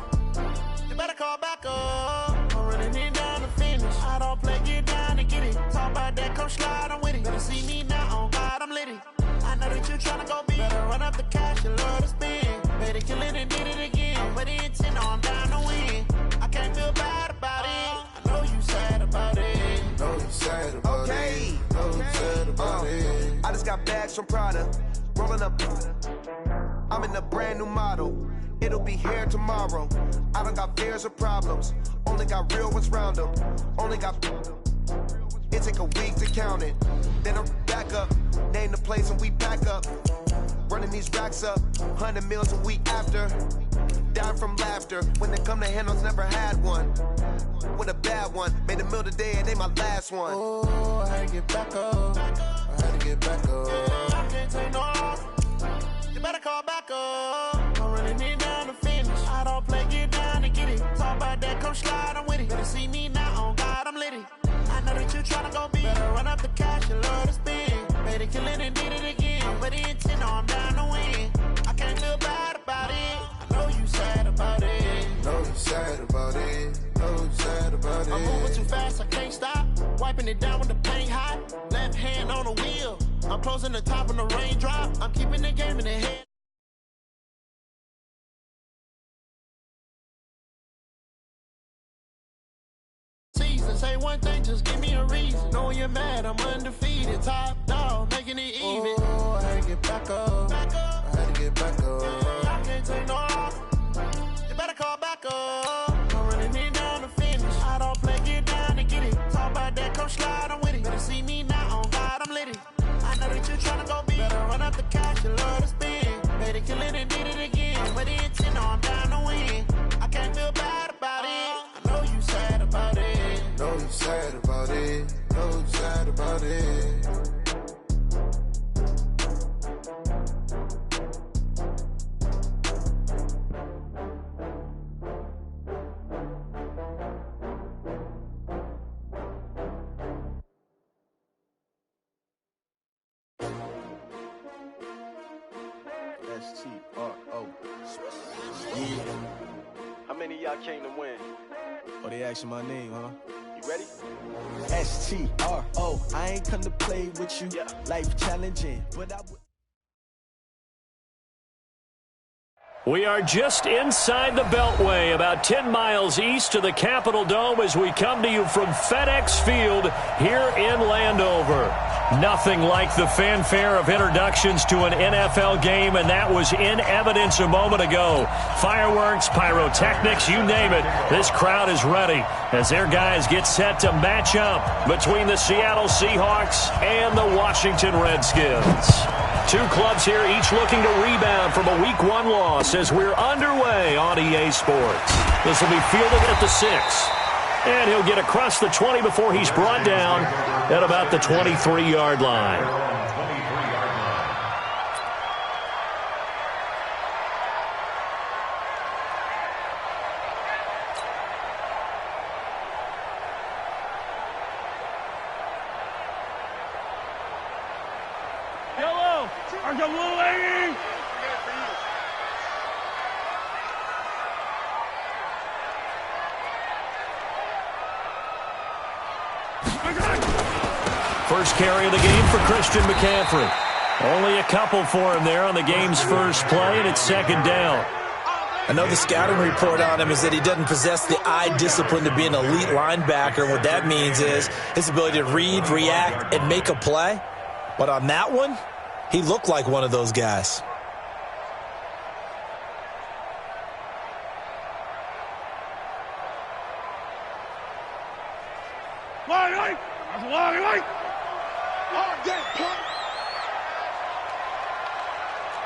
You better call back up. I'm running it down to finish. I don't play, get down to get it. Talk about that, come slide, I'm with it. Better see me now, on God, I'm litty. I know that you tryna go big. Better run up the cash, you love to spend. Better kill it and did it again. I'm with the intent, I'm down to win. I can't feel bad about it. I know you sad about it. Know you sad about it. Know you sad about it. I just got bags from Prada. Rolling up, I'm in a brand new model. It'll be here tomorrow. I don't got fears or problems. Only got real ones round them. Only got. It take a week to count it. Then I'm back up. Name the place and we back up. Running these racks up. 100 meals a week after. Dying from laughter. When they come to handles, never had one. With a bad one. Made a meal today and they my last one. Oh, I had to get back up. I had to get back up. I can't take no loss. You better call back up. I'm running it down to finish. I don't play, get down to get it. Talk about that, come slide, I'm with it. Better see me now, on God, I'm litty. I know that you tryna go big. Better run up the cash, you love to spend. Better kill it and did it again. I'm with the intent, I'm down to win. I can't feel bad about it. I know you sad about it. Know you sad about it. Know you sad about it. I'm moving too fast, I can't stop. Wiping it down when the paint hot. Left hand on the wheel. I'm closing the top when the raindrop. I'm keeping the game in the head. Season, say one thing, just give me a reason. Knowing you're mad, I'm undefeated. Top dog, making it even. Oh, I had to get back up. I had to get back up. I can't take no loss. You better call back up. I'm running it down to finish. I don't play, get down to get it. Talk about that, come slide, I'm with it. Better see me now, on God. it. S-T-R-O. Yeah. How many of y'all came to win? Oh, they asking my name, huh? You ready? S-T-R-O. I ain't come to play with you. Yeah. Life challenging, but I would. We are just inside the Beltway, about 10 miles east of the Capitol Dome as we come to you from FedEx Field here in Landover. Nothing like the fanfare of introductions to an NFL game, and that was in evidence a moment ago. Fireworks, pyrotechnics, you name it. This crowd is ready as their guys get set to match up between the Seattle Seahawks and the Washington Redskins. Two clubs here, each looking to rebound from a Week 1 loss as we're underway on EA Sports. This will be fielded at the 6. And he'll get across the 20 before he's brought down at about the 23-yard line. Yellow! I got little lady! First carry of the game for Christian McCaffrey. Only a couple for him there on the game's first play, and it's second down. I know the scouting report on him is that he doesn't possess the eye discipline to be an elite linebacker. What that means is his ability to read, react, and make a play. But on that one, he looked like one of those guys.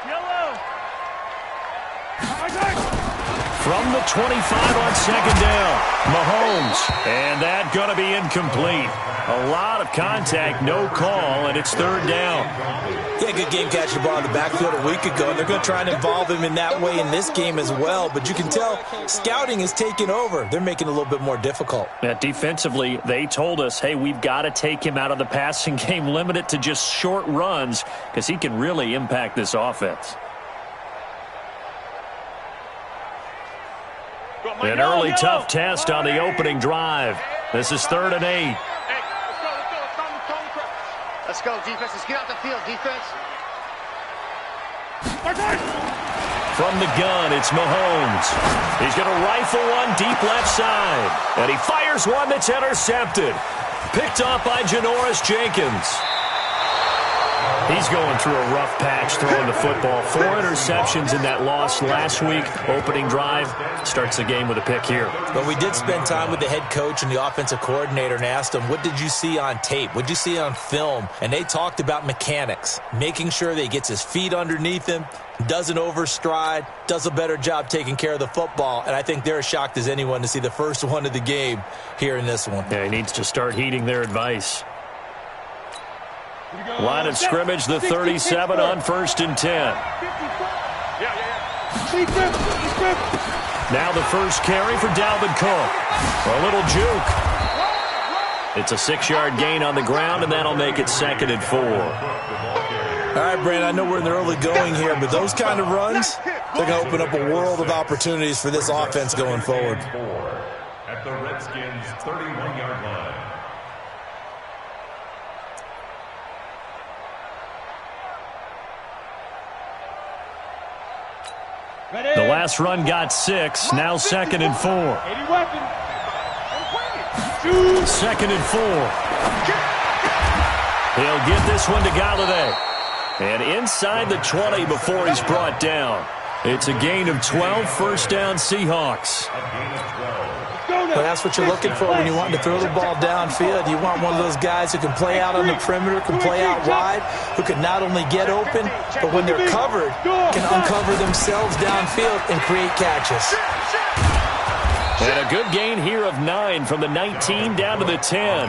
Yellow! From the 25 on second down, Mahomes. And that going to be incomplete. A lot of contact, no call, and it's third down. Yeah, good game catching the ball in the backfield a week ago, and they're going to try and involve him in that way in this game as well. But you can tell scouting is taking over. They're making it a little bit more difficult. Defensively, they told us, hey, we've got to take him out of the passing game, limit it to just short runs, because he can really impact this offense. An early tough test on the opening drive. This is 3rd and 8. Let's go, defense. Let's get out the field, defense. From the gun, it's Mahomes. He's going to rifle one deep left side. And he fires one that's intercepted. Picked off by Janoris Jenkins. He's going through a rough patch throwing the football. 4 interceptions in that loss last week. Opening drive starts the game with a pick here. But we did spend time with the head coach and the offensive coordinator and asked them, what did you see on tape? What did you see on film? And they talked about mechanics, making sure that he gets his feet underneath him, doesn't overstride, does a better job taking care of the football. And I think they're as shocked as anyone to see the first one of the game here in this one. Yeah, he needs to start heeding their advice. Line of scrimmage, the 37 on 1st and 10. Now the first carry for Dalvin Cook. A little juke. It's a 6-yard gain on the ground, and that'll make it 2nd and 4. All right, Brandon, I know we're in the early going here, but those kind of runs, they're going to open up a world of opportunities for this offense going forward. At the Redskins' 31-yard line. The last run got 6, now 2nd and 4. 2nd and 4. He'll get this one to Galladay. And inside the 20 before he's brought down. It's a gain of 12, first down Seahawks. Well, that's what you're looking for when you want to throw the ball downfield. You want one of those guys who can play out on the perimeter, can play out wide, who can not only get open, but when they're covered, can uncover themselves downfield and create catches. And a good gain here of 9 from the 19 down to the 10.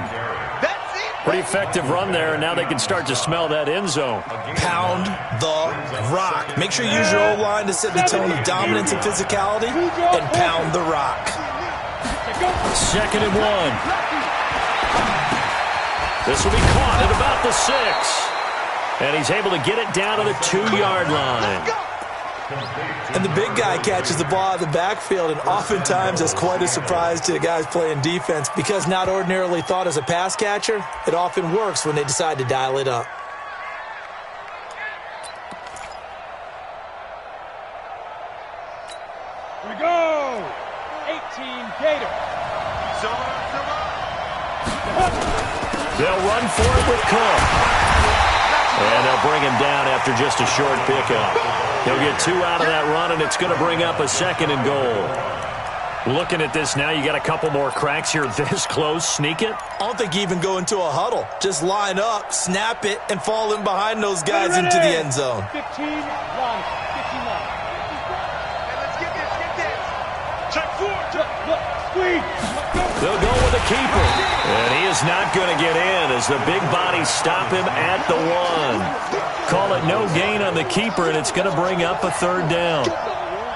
That's it. Pretty effective run there, and now they can start to smell that end zone. Pound the rock. Make sure you use your O-line to set the tone of dominance and physicality, and pound the rock. 2nd and 1. This will be caught at about the 6. And he's able to get it down to the 2-yard line. And the big guy catches the ball out of the backfield, and oftentimes that's quite a surprise to the guys playing defense because not ordinarily thought as a pass catcher, it often works when they decide to dial it up. Here we go. 18 Gator. They'll run for it with Cook. And they'll bring him down after just a short pickup. He'll get 2 out of that run, and it's going to bring up a 2nd and goal. Looking at this now, you got a couple more cracks here this close. Sneak it? I don't think you even go into a huddle. Just line up, snap it, and fall in behind those guys into the end zone. 15, run. 15 run. Hey, let's get this. Check 4. Look, squeeze. They'll go with the keeper. And he is not going to get in as the big bodies stop him at the 1. Call it no gain on the keeper, and it's going to bring up a 3rd down.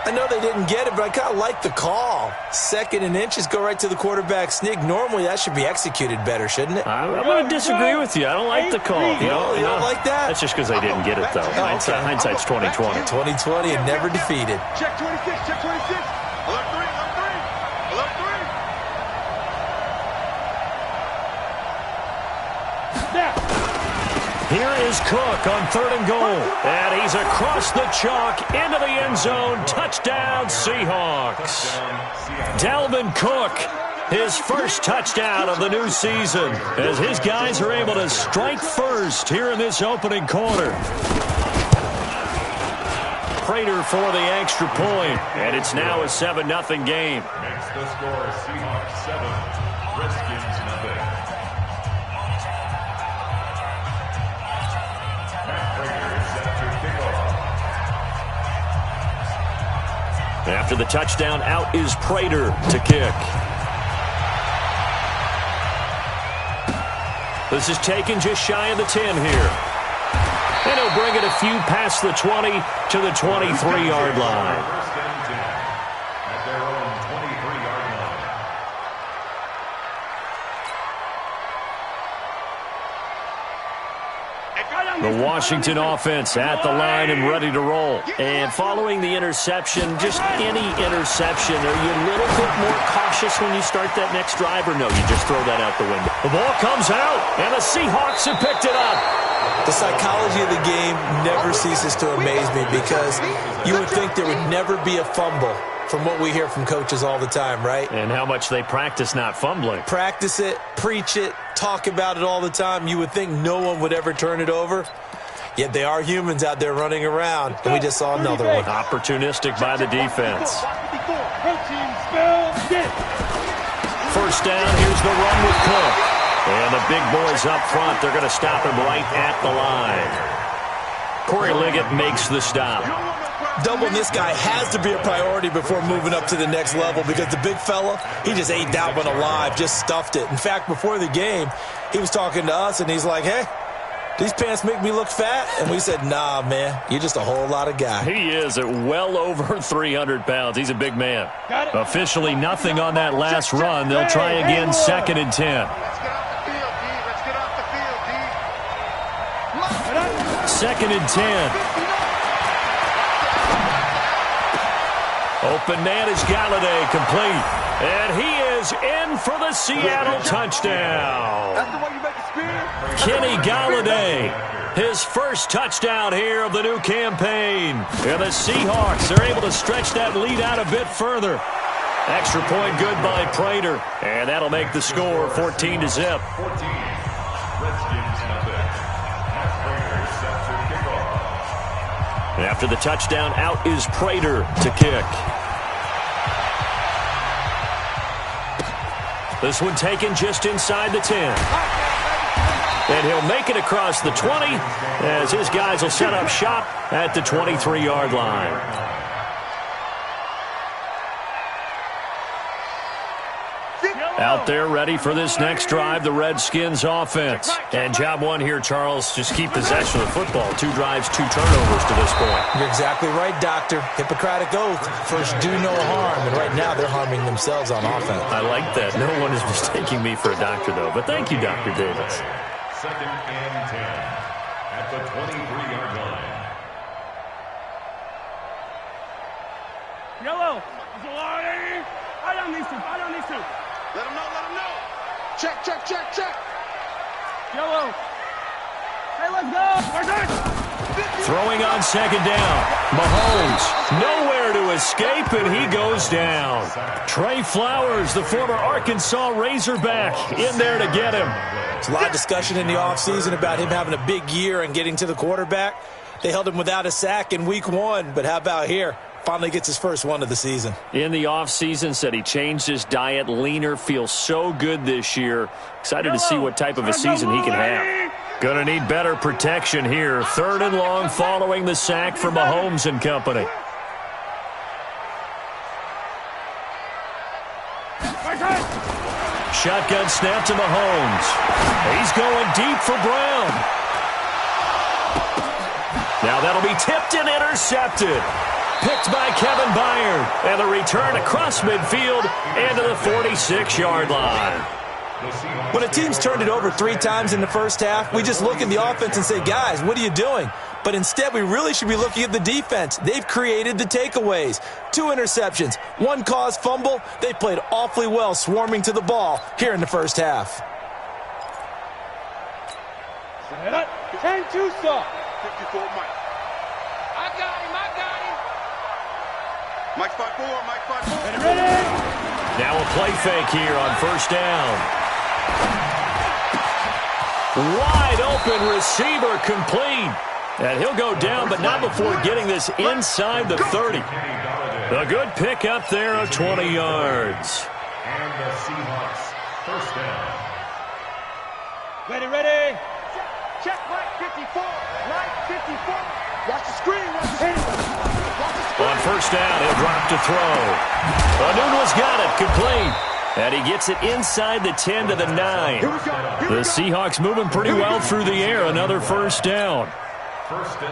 I know they didn't get it, but I kind of like the call. 2nd and inches, go right to the quarterback sneak. Normally, that should be executed better, shouldn't it? I'm going to disagree with you. I don't like the call. You don't like that? That's just because they didn't get it, though. Hindsight's 20/20. 2020 and never defeated. Check 26. Check 26. Alert 3. Alert 3. Here is Cook on 3rd and goal. And he's across the chalk into the end zone. Touchdown, Seahawks. Dalvin Cook, his first touchdown of the new season, as his guys are able to strike first here in this opening quarter. Prater for the extra point, and it's now a 7-0 game. Makes the score Seahawks 7, Redskins 0. After the touchdown, out is Prater to kick. This is taken just shy of the 10 here. And he'll bring it a few past the 20 to the 23-yard line. First and 10 at their own 23-yard line. The Washington offense at the line and ready to roll. And following the interception, just any interception, are you a little bit more cautious when you start that next drive, or no, you just throw that out the window? The ball comes out, and the Seahawks have picked it up. The psychology of the game never ceases to amaze me because you would think there would never be a fumble from what we hear from coaches all the time, right? And how much they practice not fumbling. Practice it, preach it, talk about it all the time. You would think no one would ever turn it over. Yet they are humans out there running around, and we just saw another one. Opportunistic by the defense. First down, here's the run with Cook. And the big boys up front, they're going to stop him right at the line. Corey Liggett makes the stop. Doubling this guy has to be a priority before moving up to the next level because the big fella, he just ate that one alive, just stuffed it. In fact, before the game, he was talking to us, and he's like, hey, these pants make me look fat? And we said, nah, man, you're just a whole lot of guy. He is at well over 300 pounds. He's a big man. Officially nothing on that last run. They'll try again, 2nd and 10. Let's get off the field, D. Let's get off the field, D. 2nd and 10. Open man is Galladay, complete. And he is in for the Seattle touchdown. That's the way you make a spear. Kenny Galladay, his first touchdown here of the new campaign. And the Seahawks are able to stretch that lead out a bit further. Extra point good by Prater. And that'll make the score 14-0. 14, Redskins 0. Matt Prater set to kick off. After the touchdown, out is Prater to kick. This one taken just inside the 10. And he'll make it across the 20 as his guys will set up shop at the 23-yard line. Yellow. Out there ready for this next drive, the Redskins offense. And job one here, Charles, just keep possession of the football. 2 drives, 2 turnovers to this point. You're exactly right, Doctor. Hippocratic oath. First, do no harm. And right now, they're harming themselves on offense. I like that. No one is mistaking me for a doctor, though. But thank you, Dr. Davis. 2nd and 10 at the 23-yard line. Yellow. I don't need to. Let him know. Check. Yellow. Hey, let's go. Throwing on 2nd down. Mahomes nowhere to escape, and he goes down. Trey Flowers, the former Arkansas Razorback, in there to get him. There's a lot of discussion in the offseason about him having a big year and getting to the quarterback. They held him without a sack in week 1, but how about here? Finally gets his first one of the season. In the offseason, said he changed his diet, leaner, feels so good this year. Excited to see what type of a season he can have. Gonna need better protection here. 3rd and long following the sack for Mahomes and company. Shotgun snap to Mahomes. He's going deep for Brown. Now that'll be tipped and intercepted. Picked by Kevin Byard. And the return across midfield and to the 46-yard line. When a team's turned it over 3 times in the first half, we just look at the offense and say, guys, what are you doing? But instead, we really should be looking at the defense. They've created the takeaways. 2 interceptions, 1 caused fumble. They played awfully well swarming to the ball here in the first half. 10-2 soft. 54, Mike. I got him. Mike 5-4. Ready? Now a play fake here on 1st down. Wide open receiver complete. And he'll go down, but not before getting this inside the 30. A good pick up there of 20 yards. And the Seahawks, 1st down. Ready. Check right 54. Right 54. Watch the screen. On 1st down, he'll drop to throw. Anuno's got it, complete. And he gets it inside the 10 to the 9. The Seahawks moving pretty well through the air. Another 1st down.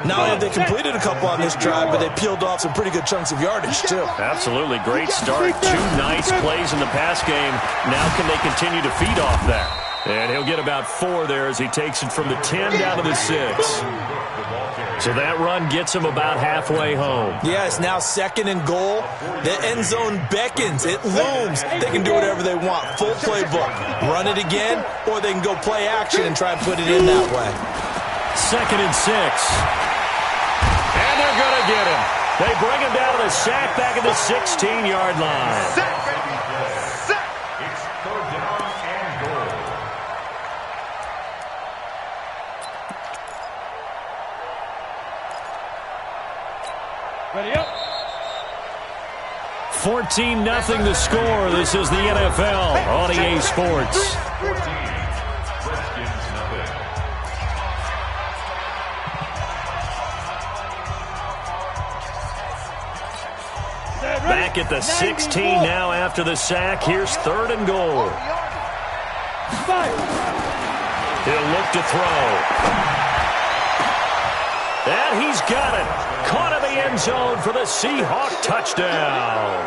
Not only have they completed a couple on this drive, but they peeled off some pretty good chunks of yardage, too. Absolutely. Great start. 2 nice plays in the pass game. Now can they continue to feed off that? And he'll get about 4 there as he takes it from the 10 down to the 6. So that run gets him about halfway home. Yeah, it's now 2nd and goal. The end zone beckons. It looms. They can do whatever they want. Full playbook. Run it again, or they can go play action and try and put it in that way. 2nd and 6. And they're going to get him. They bring him down to the sack back at the 16-yard line. It's 3rd down and goal. Ready up. 14-0 the score. This is the NFL on EA Sports. 14. Redskins, nothing. Back at the 16 now after the sack. Here's 3rd and goal. He'll look to throw. And he's got it. Caught in the end zone for the Seahawk touchdown.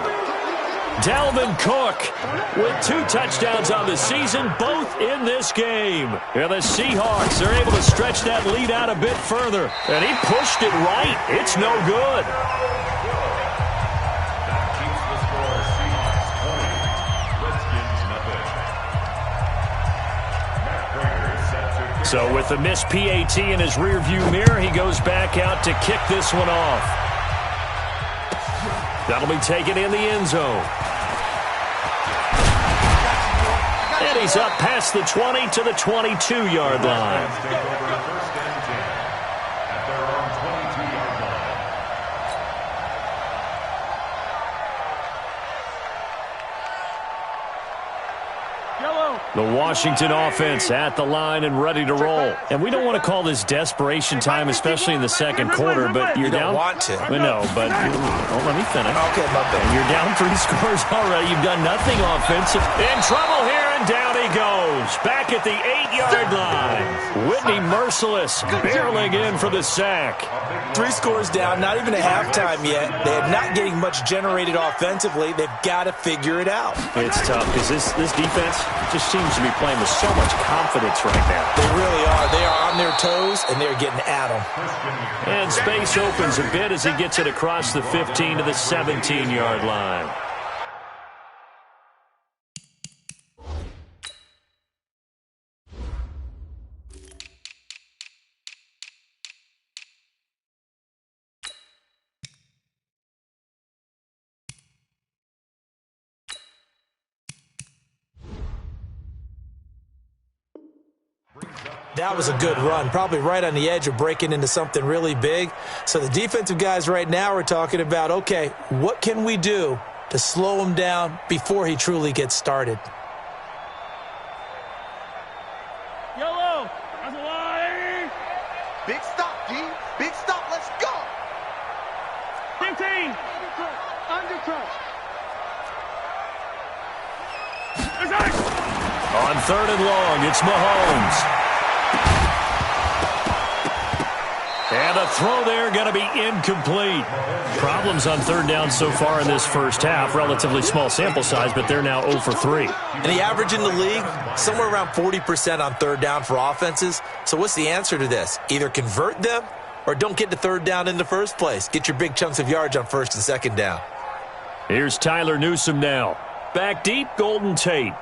Dalvin Cook with 2 touchdowns on the season, both in this game. And the Seahawks are able to stretch that lead out a bit further. And he pushed it right. It's no good. That keeps the score Seahawks 20. Redskins, nothing. Matt Prater is set to kick. So with the missed PAT in his rearview mirror, he goes back out to kick this one off. That'll be taken in the end zone. And he's up past the 20 to the 22-yard line. Take over 1st and 10 at their own 22-yard line. The Washington offense at the line and ready to roll. And we don't want to call this desperation time, especially in the second quarter, but you're down. You don't want to. No, but let me finish. Okay, my bad. You're down 3 scores already. You've done nothing offensive. In trouble here, and down he goes. Back at the 8-yard line. Whitney Merciless barreling in for the sack. 3 scores down, not even a halftime yet. They're not getting much generated offensively. They've got to figure it out. It's tough because this defense just seems to be playing with so much confidence right now. They really are. They are on their toes, and they're getting at them. And space opens a bit as he gets it across the 15 to the 17-yard line. That was a good run, probably right on the edge of breaking into something really big. So the defensive guys right now are talking about, okay, what can we do to slow him down before he truly gets started? Yellow, that's a line. Big stop, D. Big stop. Let's go. 15. Undercut. On 3rd and long, it's Mahomes. And a throw there going to be incomplete. Problems on 3rd down so far in this first half. Relatively small sample size, but they're now 0 for 3. And the average in the league, somewhere around 40% on 3rd down for offenses. So what's the answer to this? Either convert them or don't get to 3rd down in the first place. Get your big chunks of yards on 1st and 2nd down. Here's Tyler Newsome now. Back deep, Golden Tate.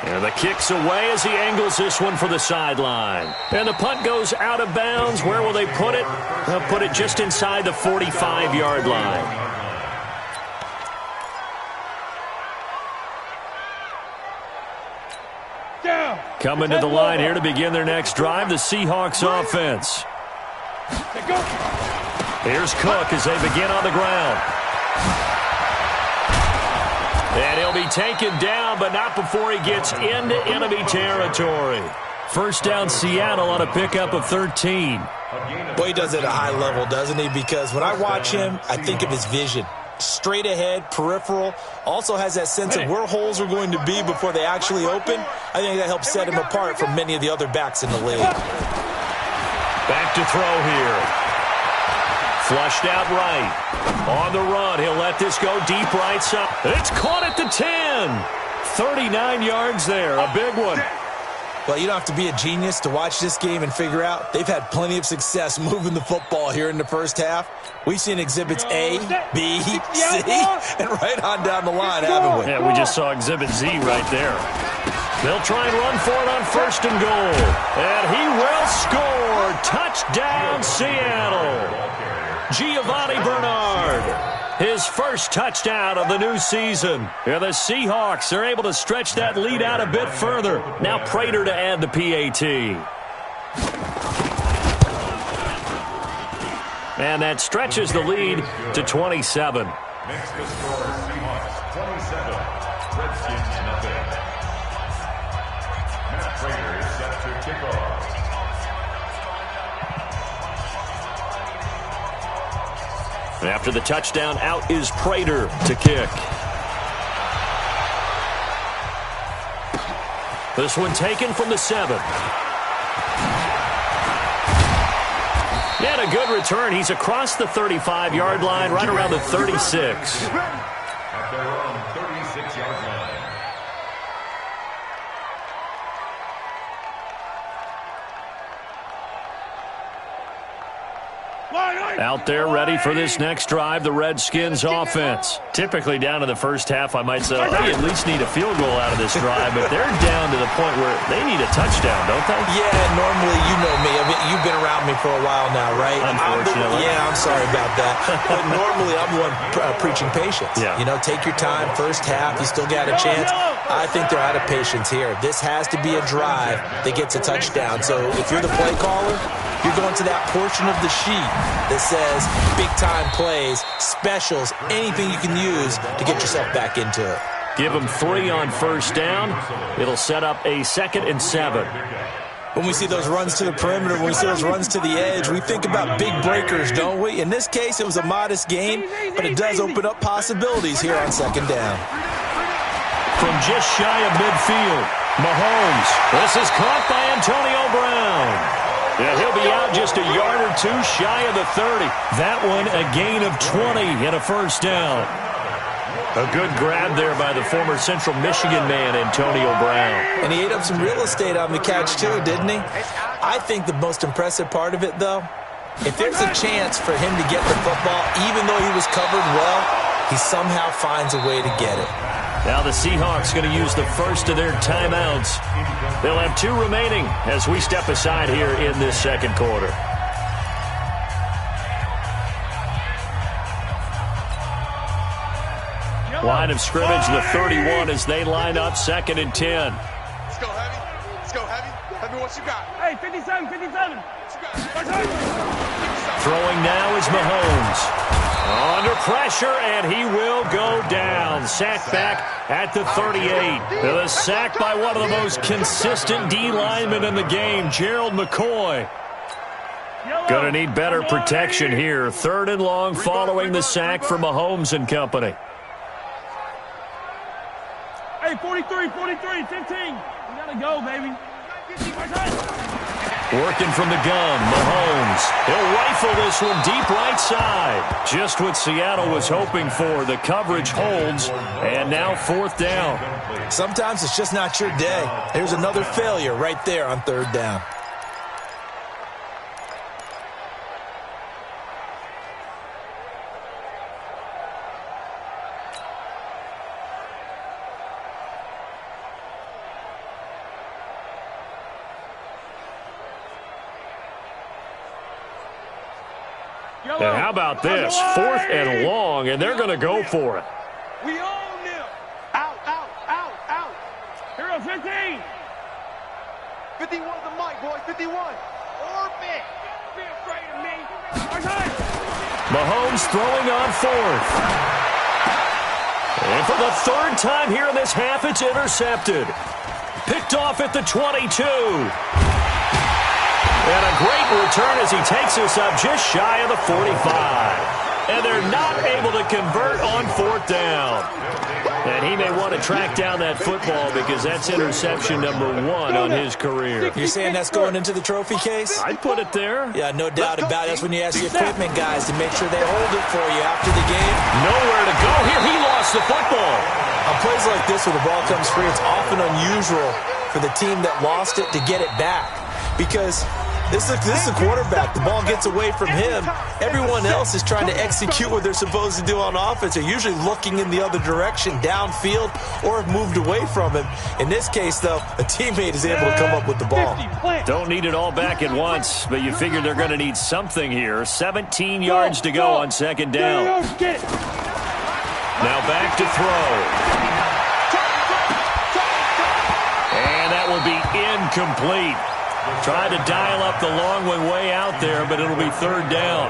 And the kick's away as he angles this one for the sideline. And the punt goes out of bounds. Where will they put it? They'll put it just inside the 45-yard line. Coming to the line here to begin their next drive, the Seahawks offense. Here's Cook as they begin on the ground. And he'll be taken down, but not before he gets into enemy territory. First down, Seattle on a pickup of 13. Boy, he does it at a high level, doesn't he? Because when I watch him, I think of his vision. Straight ahead, peripheral, also has that sense of where holes are going to be before they actually open. I think that helps set him apart from many of the other backs in the league. Back to throw here. Flushed out right. On the run, he'll let this go deep right side. It's caught at the 10. 39 yards there, a big one. Well, you don't have to be a genius to watch this game and figure out they've had plenty of success moving the football here in the first half. We've seen exhibits A, B, C, and right on down the line, haven't we? Yeah, we just saw exhibit Z right there. They'll try and run for it on 1st and goal. And he will score. Touchdown, Seattle. Giovanni Bernard. His first touchdown of the new season. And the Seahawks are able to stretch that lead out a bit further. Now Prater to add the PAT. And that stretches the lead to 27. Makes the score Seahawks 27, Redskins nothing. Matt Prater is set to kick off. After the touchdown, out is Prater to kick. This one taken from the 7. And a good return. He's across the 35-yard line, right around the 36. At their own 36-yard line. Out there ready for this next drive, the Redskins offense. Typically down in the first half, I might say, they at least need a field goal out of this drive, but they're down to the point where they need a touchdown, don't they? Yeah, normally, you know me. I mean, you've been around me for a while now, right? Unfortunately. I'm sorry about that. But normally, I'm the one preaching patience. Yeah. You know, take your time. First half, you still got a chance. I think they're out of patience here. This has to be a drive that gets a touchdown. So if you're the play caller, you're going to that portion of the sheet that says big-time plays, specials, anything you can use to get yourself back into it. Give them 3 on first down. It'll set up a 2nd and 7. When we see those runs to the perimeter, when we see those runs to the edge, we think about big breakers, don't we? In this case, it was a modest gain, but it does open up possibilities here on 2nd down. From just shy of midfield, Mahomes. This is caught by Antonio Brown. Yeah, he'll be out just a yard or 2 shy of the 30. That one a gain of 20 and a first down. A good grab there by the former Central Michigan man, Antonio Brown. And he ate up some real estate on the catch, too, didn't he? I think the most impressive part of it, though, if there's a chance for him to get the football, even though he was covered well, he somehow finds a way to get it. Now the Seahawks going to use the first of their timeouts. They'll have 2 remaining as we step aside here in this second quarter. Line of scrimmage, the 31 as they line up 2nd and 10. Let's go, Heavy. Let's go, Heavy. Heavy, what you got? Hey, 57, 57. Throwing now is Mahomes. Under pressure, and he will go down. Sacked back at the 38. The sack by one of the most consistent D linemen in the game, Gerald McCoy. Going to need better protection here. 3rd and long following the sack for Mahomes and company. Hey, 43, 15. We got to go, baby. Working from the gun, Mahomes. He'll rifle this one deep right side. Just what Seattle was hoping for. The coverage holds, and now 4th down. Sometimes it's just not your day. There's another failure right there on 3rd down. And how about this? 4th and long, and they're going to go for it. We own them. Out. Hero 15. 51's the mic, boy. 51. Orbit. Be afraid of me. Our time. Mahomes throwing on 4th. And for the 3rd time here in this half, it's intercepted. Picked off at the 22. And a great return as he takes us up just shy of the 45. And they're not able to convert on 4th down. And he may want to track down that football because that's interception number 1 on his career. You're saying that's going into the trophy case? I'd put it there. Yeah, no doubt about it. That's when you ask the equipment guys to make sure they hold it for you after the game. Nowhere to go here. He lost the football. On plays like this where the ball comes free, it's often unusual for the team that lost it to get it back. Because this is a quarterback. The ball gets away from him. Everyone else is trying to execute what they're supposed to do on offense. They're usually looking in the other direction, downfield, or have moved away from him. In this case, though, a teammate is able to come up with the ball. Don't need it all back at once, but you figure they're going to need something here. 17 yards to go on 2nd down. Now back to throw. And that will be incomplete. Tried to dial up the long one way out there, but it'll be 3rd down.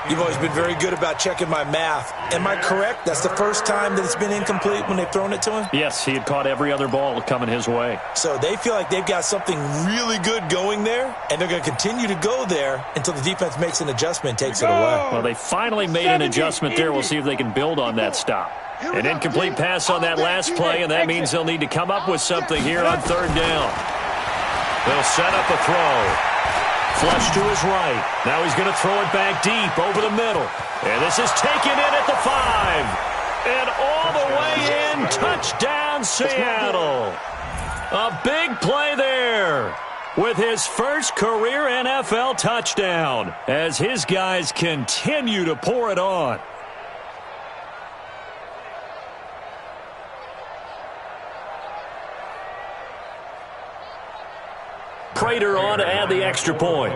You've always been very good about checking my math. Am I correct? That's the first time that it's been incomplete when they've thrown it to him? Yes, he had caught every other ball coming his way. So they feel like they've got something really good going there, and they're going to continue to go there until the defense makes an adjustment and takes it away. Well, they finally made an adjustment there. We'll see if they can build on that stop. An incomplete pass on that last play, and that means they'll need to come up with something here on 3rd down. They'll set up a throw. Flush to his right. Now he's going to throw it back deep over the middle. And this is taken in at the 5. And all the way in. Touchdown, Seattle. A big play there with his first career NFL touchdown as his guys continue to pour it on. Prater on to add the extra point.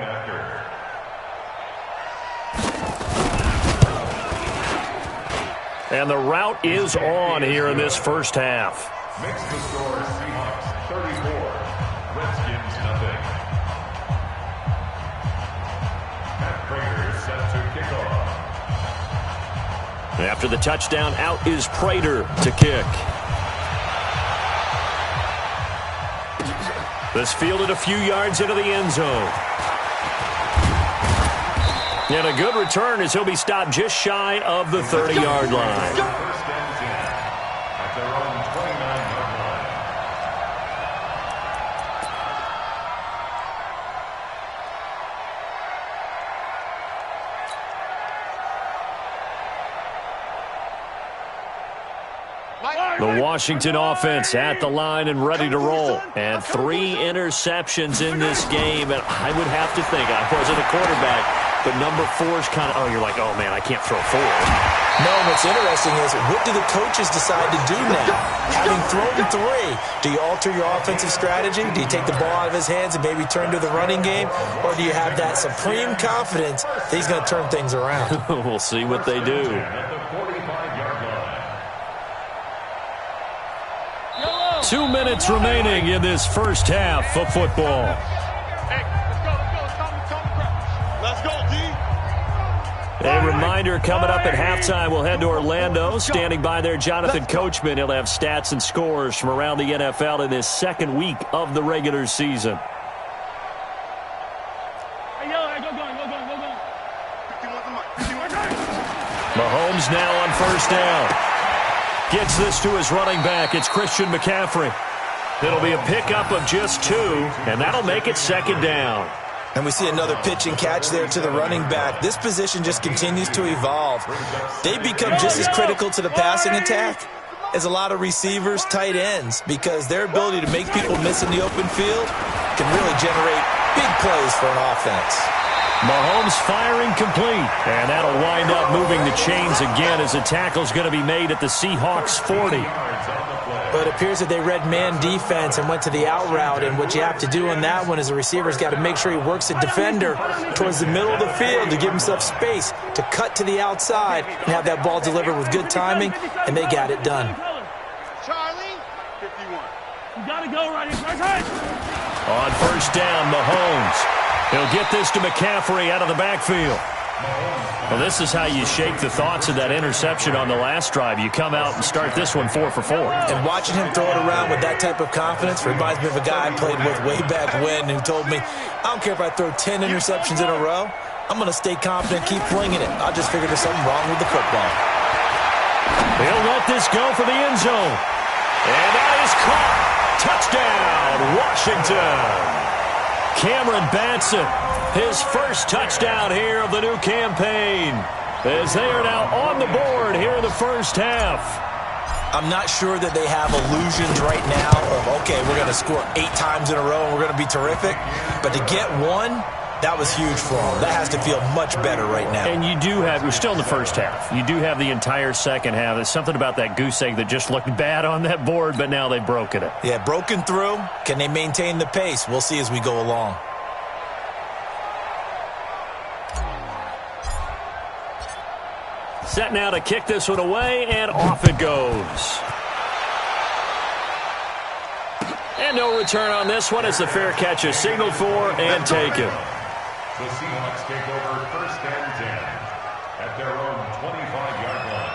And the route is on here in this first half. Makes the score Seahawks 34, Redskins nothing. After the touchdown, out is Prater to kick. This fielded a few yards into the end zone. And a good return as he'll be stopped just shy of the 30-yard line. First and 10 at their own 29-yard line. The Washington offense at the line and ready to roll. And 3 interceptions in this game. And I would have to think, I wasn't a quarterback, but number 4's kind of, you're like, oh, man, I can't throw 4. No, what's interesting is what do the coaches decide to do now? Having thrown 3, do you alter your offensive strategy? Do you take the ball out of his hands and maybe turn to the running game? Or do you have that supreme confidence that he's going to turn things around? We'll see what they do. At the 45-yard line. 2 minutes remaining in this first half of football. Hey, let's go, D. A reminder coming up at halftime, we'll head to Orlando. Standing by there, Jonathan Coachman. He'll have stats and scores from around the NFL in this second week of the regular season. Mahomes now on first down. Gets this to his running back. It's Christian McCaffrey. It'll be a pickup of just 2, and that'll make it second down. And we see another pitch and catch there to the running back. This position just continues to evolve. They become just as critical to the passing attack as a lot of receivers, tight ends, because their ability to make people miss in the open field can really generate big plays for an offense. Mahomes firing complete, and that'll wind up moving the chains again as a tackle's going to be made at the Seahawks 40. But it appears that they read man defense and went to the out route, and what you have to do on that one is the receiver's got to make sure he works a defender towards the middle of the field to give himself space to cut to the outside and have that ball delivered with good timing, and they got it done. Charlie, 51. You got to go right here. On first down, Mahomes. He'll get this to McCaffrey out of the backfield. Well, this is how you shake the thoughts of that interception on the last drive. You come out and start this one 4 for 4. And watching him throw it around with that type of confidence reminds me of a guy I played with way back when who told me, I don't care if I throw 10 interceptions in a row. I'm going to stay confident, keep flinging it. I just figured there's something wrong with the football. He'll let this go for the end zone. And that is caught. Touchdown, Washington. Cameron Batson, his first touchdown here of the new campaign, as they are now on the board here in the first half. I'm not sure that they have illusions right now of, okay, we're going to score 8 times in a row and we're going to be terrific. But to get 1, that was huge for them. That has to feel much better right now. And you do have, we're still in the first half. You do have the entire second half. There's something about that goose egg that just looked bad on that board, but now they've broken it. Yeah, broken through. Can they maintain the pace? We'll see as we go along. Set now to kick this one away, and off it goes. And no return on this one as the fair catch is signaled for and taken. The Seahawks take over first and 10 at their own 25-yard line.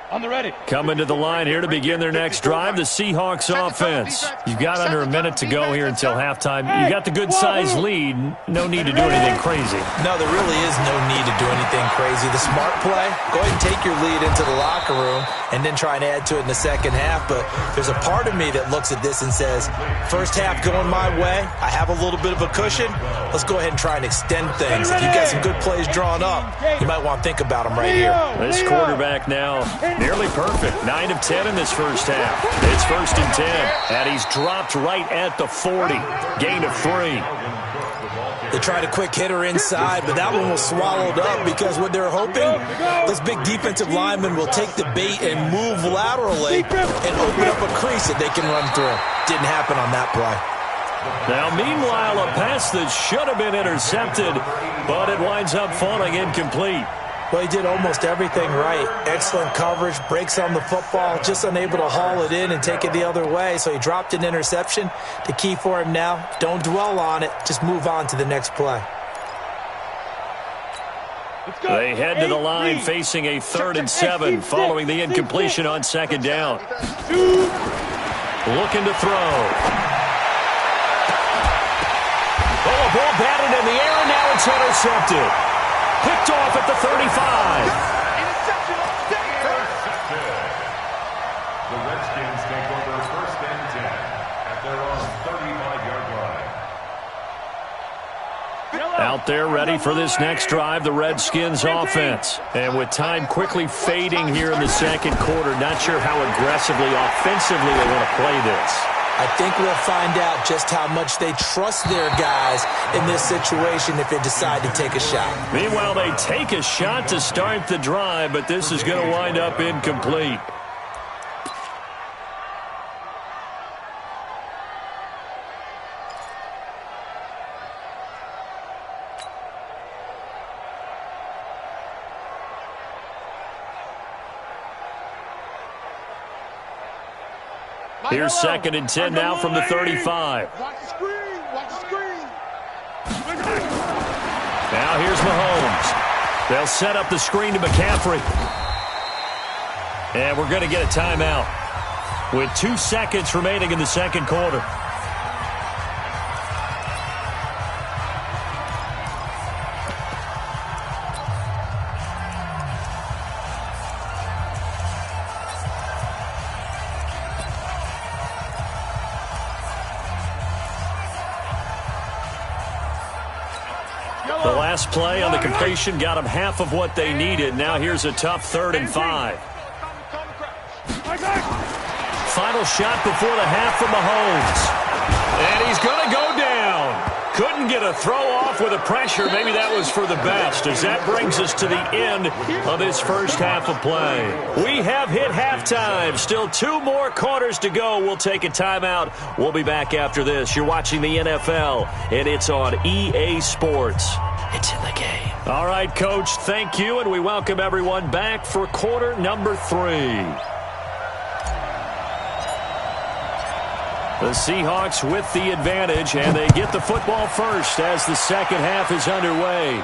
On the ready. Coming to the line here to begin their next drive, the Seahawks offense. You've got under a minute to go here until halftime. You got the good-sized lead. No need to do anything crazy. No, there really is no need to do anything crazy. The smart play, go ahead and take your lead into the locker room and then try and add to it in the second half. But there's a part of me that looks at this and says, first half going my way, I have a little bit of a cushion. Let's go ahead and try and extend things. If you've got some good plays drawn up, you might want to think about them right here. This quarterback now nearly perfect. 9 of 10 in this first half. It's first and 10, and he's dropped right at the 40. Gain of 3. They tried a quick hitter inside, but that one was swallowed up because what they're hoping, this big defensive lineman will take the bait and move laterally and open up a crease that they can run through. Didn't happen on that play. Now, meanwhile, a pass that should have been intercepted, but it winds up falling incomplete. Well, he did almost everything right. Excellent coverage, breaks on the football, just unable to haul it in and take it the other way. So he dropped an interception. The key for him now, don't dwell on it. Just move on to the next play. They head to the line facing a 3rd and 7 following the incompletion on 2nd down. Looking to throw. Oh, a ball batted in the air, and now it's intercepted. Picked off at the 35. Intercepted. The Redskins take over 1st and 10 at their own 35-yard line. Out there ready for this next drive, the Redskins offense. And with time quickly fading here in the 2nd quarter, not sure how aggressively, offensively they want to play this. I think we'll find out just how much they trust their guys in this situation if they decide to take a shot. Meanwhile, they take a shot to start the drive, but this is going to wind up incomplete. Here's 2nd and 10 now from the 35. Watch the screen. Watch the screen. Now here's Mahomes. They'll set up the screen to McCaffrey. And we're going to get a timeout with 2 seconds remaining in the 2nd quarter. The last play on the completion got them half of what they needed. Now here's a tough 3rd and 5. Final shot before the half from Mahomes. And he's going to go down. Couldn't get a throw off with the pressure. Maybe that was for the best, as that brings us to the end of this first half of play. We have hit halftime. Still 2 more quarters to go. We'll take a timeout. We'll be back after this. You're watching the NFL, and it's on EA Sports. It's in the game. All right, Coach, thank you, and we welcome everyone back for quarter number 3. The Seahawks with the advantage, and they get the football first as the 2nd half is underway.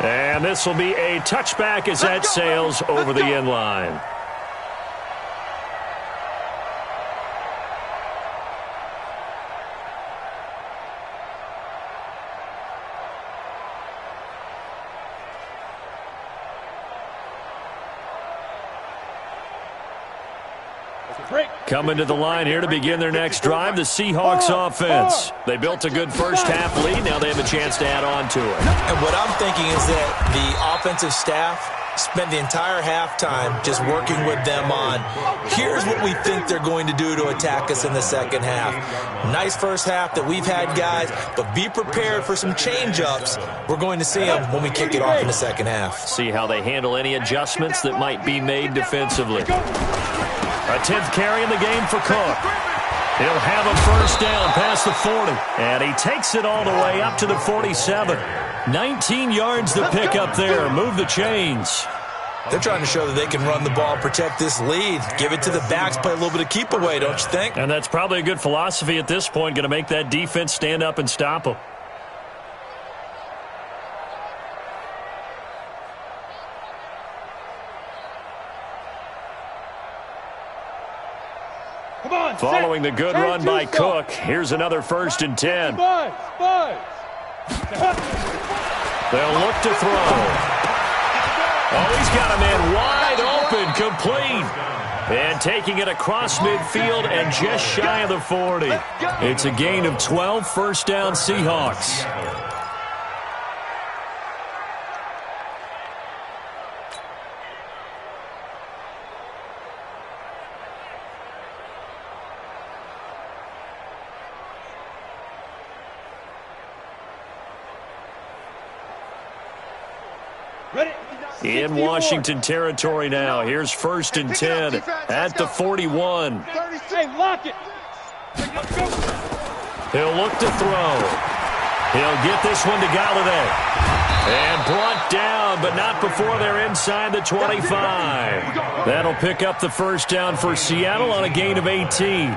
And this will be a touchback as that sails over the end line. Coming to the line here to begin their next drive, the Seahawks offense. They built a good first half lead. Now they have a chance to add on to it. And what I'm thinking is that the offensive staff spent the entire halftime just working with them on, here's what we think they're going to do to attack us in the 2nd half. Nice first half that we've had, guys, but be prepared for some change-ups. We're going to see them when we kick it off in the 2nd half. See how they handle any adjustments that might be made defensively. A 10th carry in the game for Cook. He'll have a first down past the 40. And he takes it all the way up to the 47. 19 yards to pick up there. Move the chains. They're trying to show that they can run the ball, protect this lead, give it to the backs, play a little bit of keep away, don't you think? And that's probably a good philosophy at this point, going to make that defense stand up and stop them. Following the good run by Cook, here's another 1st and 10. They'll look to throw. Oh, he's got a man wide open, complete. And taking it across midfield and just shy of the 40. It's a gain of 12, 1st down Seahawks. In Washington territory now. Here's 1st and 10 at the 41. Hey, lock it. He'll look to throw. He'll get this one to Galladay. And brought down, but not before they're inside the 25. That'll pick up the first down for Seattle on a gain of 18.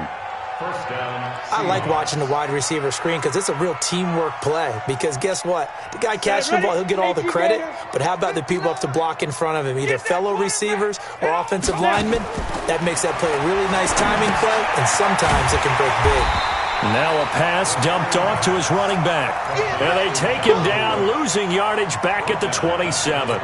I like watching the wide receiver screen because it's a real teamwork play. Because guess what? The guy catching the ball, he'll get all the credit. But how about the people up to block in front of him, either fellow receivers or offensive linemen? That makes that play a really nice timing play, and sometimes it can break big. Now a pass dumped off to his running back. And they take him down, losing yardage back at the 27.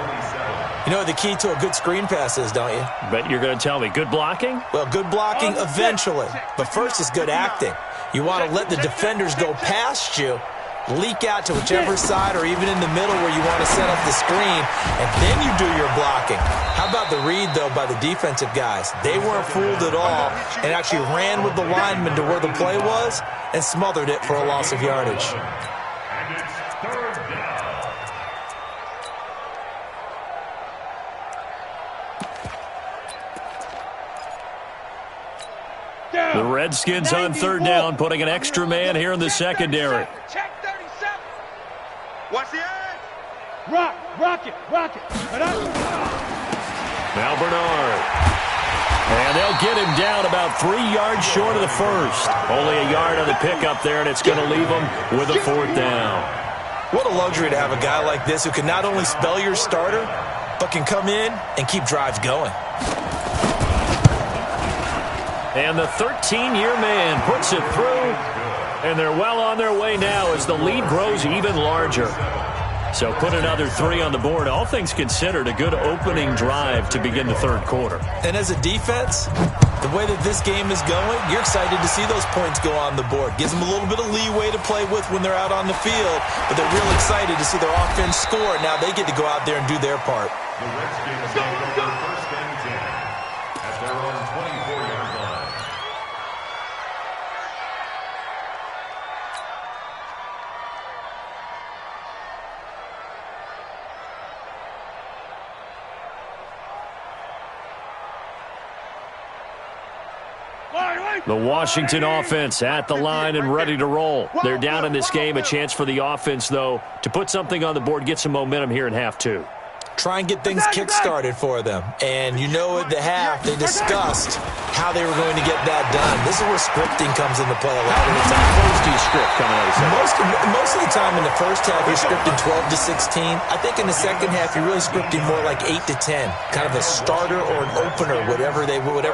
You know what the key to a good screen pass is, don't you? Bet you're going to tell me. Good blocking? Well, good blocking eventually. But first is good acting. You want to let the defenders go past you, leak out to whichever side or even in the middle where you want to set up the screen, and then you do your blocking. How about the read, though, by the defensive guys? They weren't fooled at all and actually ran with the lineman to where the play was and smothered it for a loss of yardage. And it's third down. The Redskins on third down, putting an extra man here in the secondary. Check 37. Watch the edge. Rock it. Now Bernard. And they'll get him down about 3 yards short of the first. Only a yard on the pickup there, and it's going to leave him with a fourth down. What a luxury to have a guy like this who can not only spell your starter, but can come in and keep drives going. And the 13-year man puts it through, and they're well on their way now as the lead grows even larger. So put another 3 on the board. All things considered, a good opening drive to begin the third quarter. And as a defense, the way that this game is going, you're excited to see those points go on the board. Gives them a little bit of leeway to play with when they're out on the field, but they're real excited to see their offense score. Now they get to go out there and do their part. The Redskins take over first and 10 at their own 24-yard line. The Washington offense at the line and ready to roll. They're down in this game. A chance for the offense, though, to put something on the board, get some momentum here in half two. Try and get things kick-started for them. And you know at the half, they discussed how they were going to get that done. This is where scripting comes into play a lot of the time. How close do you script coming out of the Most of the time in the first half, you're scripting 12 to 16. I think in the second half, you're really scripting more like 8 to 10. Kind of a starter or an opener, whatever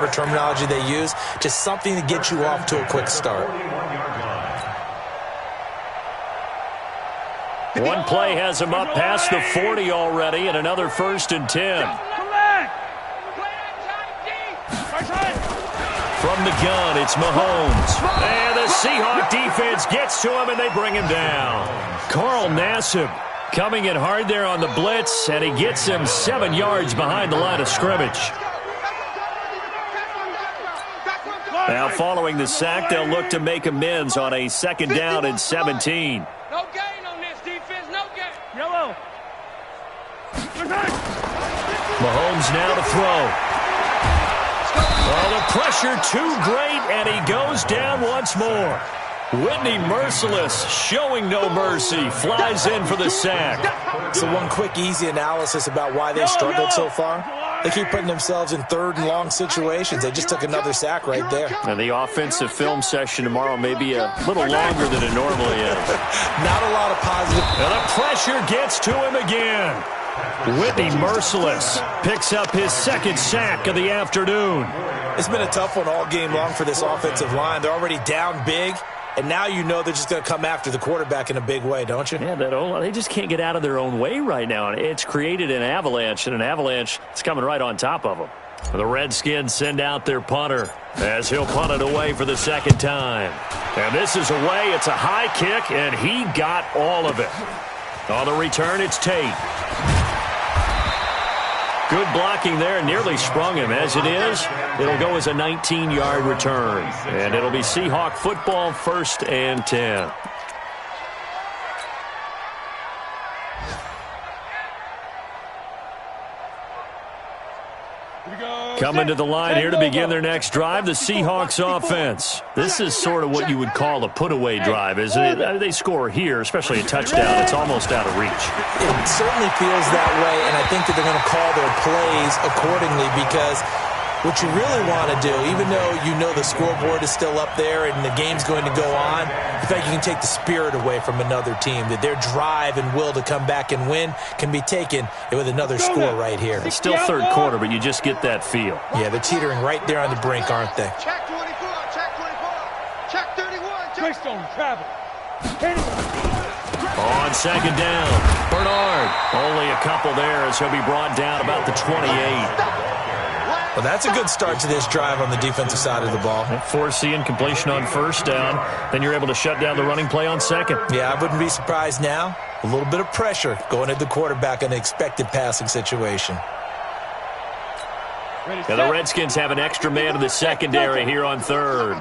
terminology they use. Just something to get you off to a quick start. One play has him up past the 40 already, and another first and 10. From the gun, it's Mahomes. And the Seahawk defense gets to him, and they bring him down. Carl Nassib coming in hard there on the blitz, and he gets him 7 yards behind the line of scrimmage. Now, following the sack, they'll look to make amends on a second down and 17. No gain on this defense, no gain. Yellow. Mahomes now to throw. Oh, the pressure too great, and he goes down once more. Whitney Merciless, showing no mercy, flies in for the sack. So one quick, easy analysis about why they struggled so far. They keep putting themselves in third and long situations. They just took another sack right there. And the offensive film session tomorrow may be a little longer than it normally is. Not a lot of positive. And the pressure gets to him again. Whitney Merciless picks up his second sack of the afternoon. It's been a tough one all game long for this offensive line. They're already down big, and now you know they're just going to come after the quarterback in a big way, don't you? Yeah, they just can't get out of their own way right now. It's created an avalanche, and an avalanche is coming right on top of them. The Redskins send out their punter as he'll punt it away for the second time. And this is away. It's a high kick, and he got all of it. On the return, it's Tate. Good blocking there, nearly sprung him. As it is, it'll go as a 19-yard return. And it'll be Seahawk football, first and 10. Coming to the line here to begin their next drive, the Seahawks offense. This is sort of what you would call a put-away drive, isn't it? They score here, especially a touchdown. It's almost out of reach. It certainly feels that way, and I think that they're going to call their plays accordingly because what you really want to do, even though you know the scoreboard is still up there and the game's going to go on, in fact, you can take the spirit away from another team, that their drive and will to come back and win can be taken with another score right here. It's still third quarter, but you just get that feel. Yeah, they're teetering right there on the brink, aren't they? Check 24, check 24, check 31, check. Stone, travel. On second down, Bernard. Only a couple there as he'll be brought down about the 28. Well, that's a good start to this drive on the defensive side of the ball. Force the incompletion on first down. Then you're able to shut down the running play on second. Yeah, I wouldn't be surprised now. A little bit of pressure going at the quarterback in an expected passing situation. Now the Redskins have an extra man in the secondary here on third.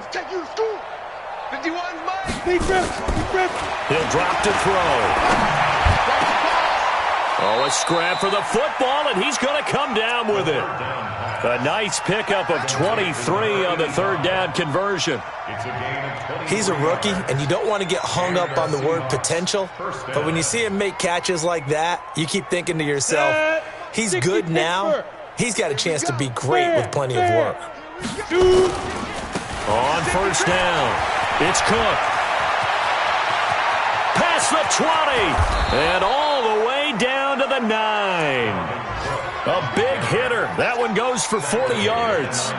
He'll drop to throw. Oh, a scrap for the football, and he's going to come down with it. A nice pickup of 23 on the third down conversion. He's a rookie, and you don't want to get hung up on the word potential. But when you see him make catches like that, you keep thinking to yourself, he's good now. He's got a chance to be great with plenty of work. On first down, it's Cook. Past the 20, and all the way down to the 9. A big hitter. That one goes for 40 yards.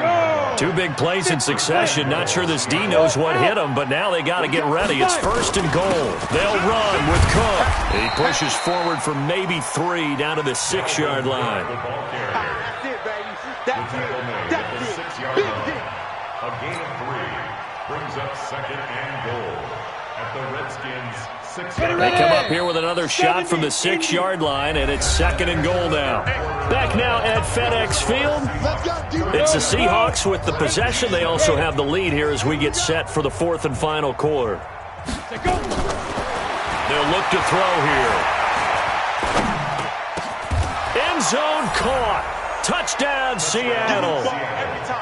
Two big plays in succession. Not sure this D knows what hit him, but now they got to get ready. It's first and goal. They'll run with Cook. He pushes forward for maybe 3 down to the 6-yard line. That's it, baby. That's it. That's it. 6-yard line. A gain of 3 brings up second and goal at the Redskins' 6-yard line. They come up here with another shot from the 6-yard line, and it's second and goal now. Back now at FedEx Field. It's the Seahawks with the possession. They also have the lead here as we get set for the fourth and final quarter. They'll look to throw here. End zone caught. Touchdown, Seattle.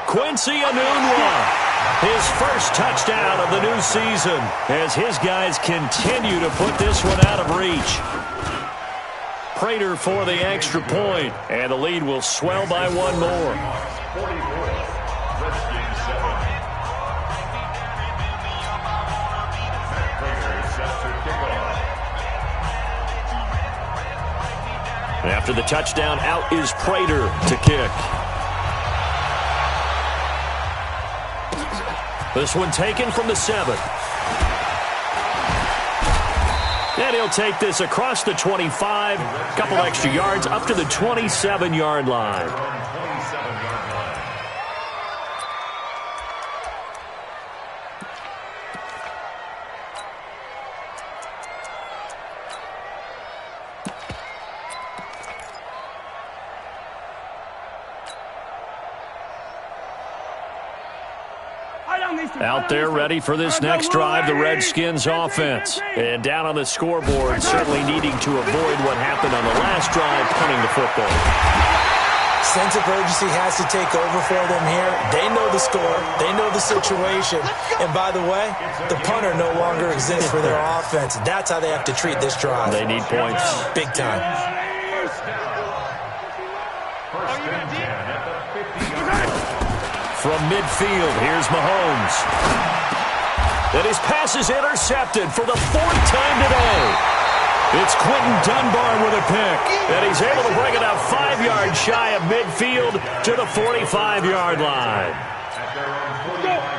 Quincy Enunwa. His first touchdown of the new season as his guys continue to put this one out of reach. Prater for the extra point, and the lead will swell by one more. 44, Redskins 7. Matt Prater is set to kick off. After the touchdown, out is Prater to kick. This one taken from the 7. And he'll take this across the 25, a couple extra yards, up to the 27-yard line. Out there ready for this next drive, the Redskins offense. And down on the scoreboard, certainly needing to avoid what happened on the last drive, punting the football. Sense of urgency has to take over for them here. They know the score. They know the situation. And by the way, the punter no longer exists for their offense. That's how they have to treat this drive. They need points. Big time. From midfield, here's Mahomes. And his pass is intercepted for the 4th time today. It's Quentin Dunbar with a pick. And he's able to bring it out 5 yards shy of midfield to the 45-yard line.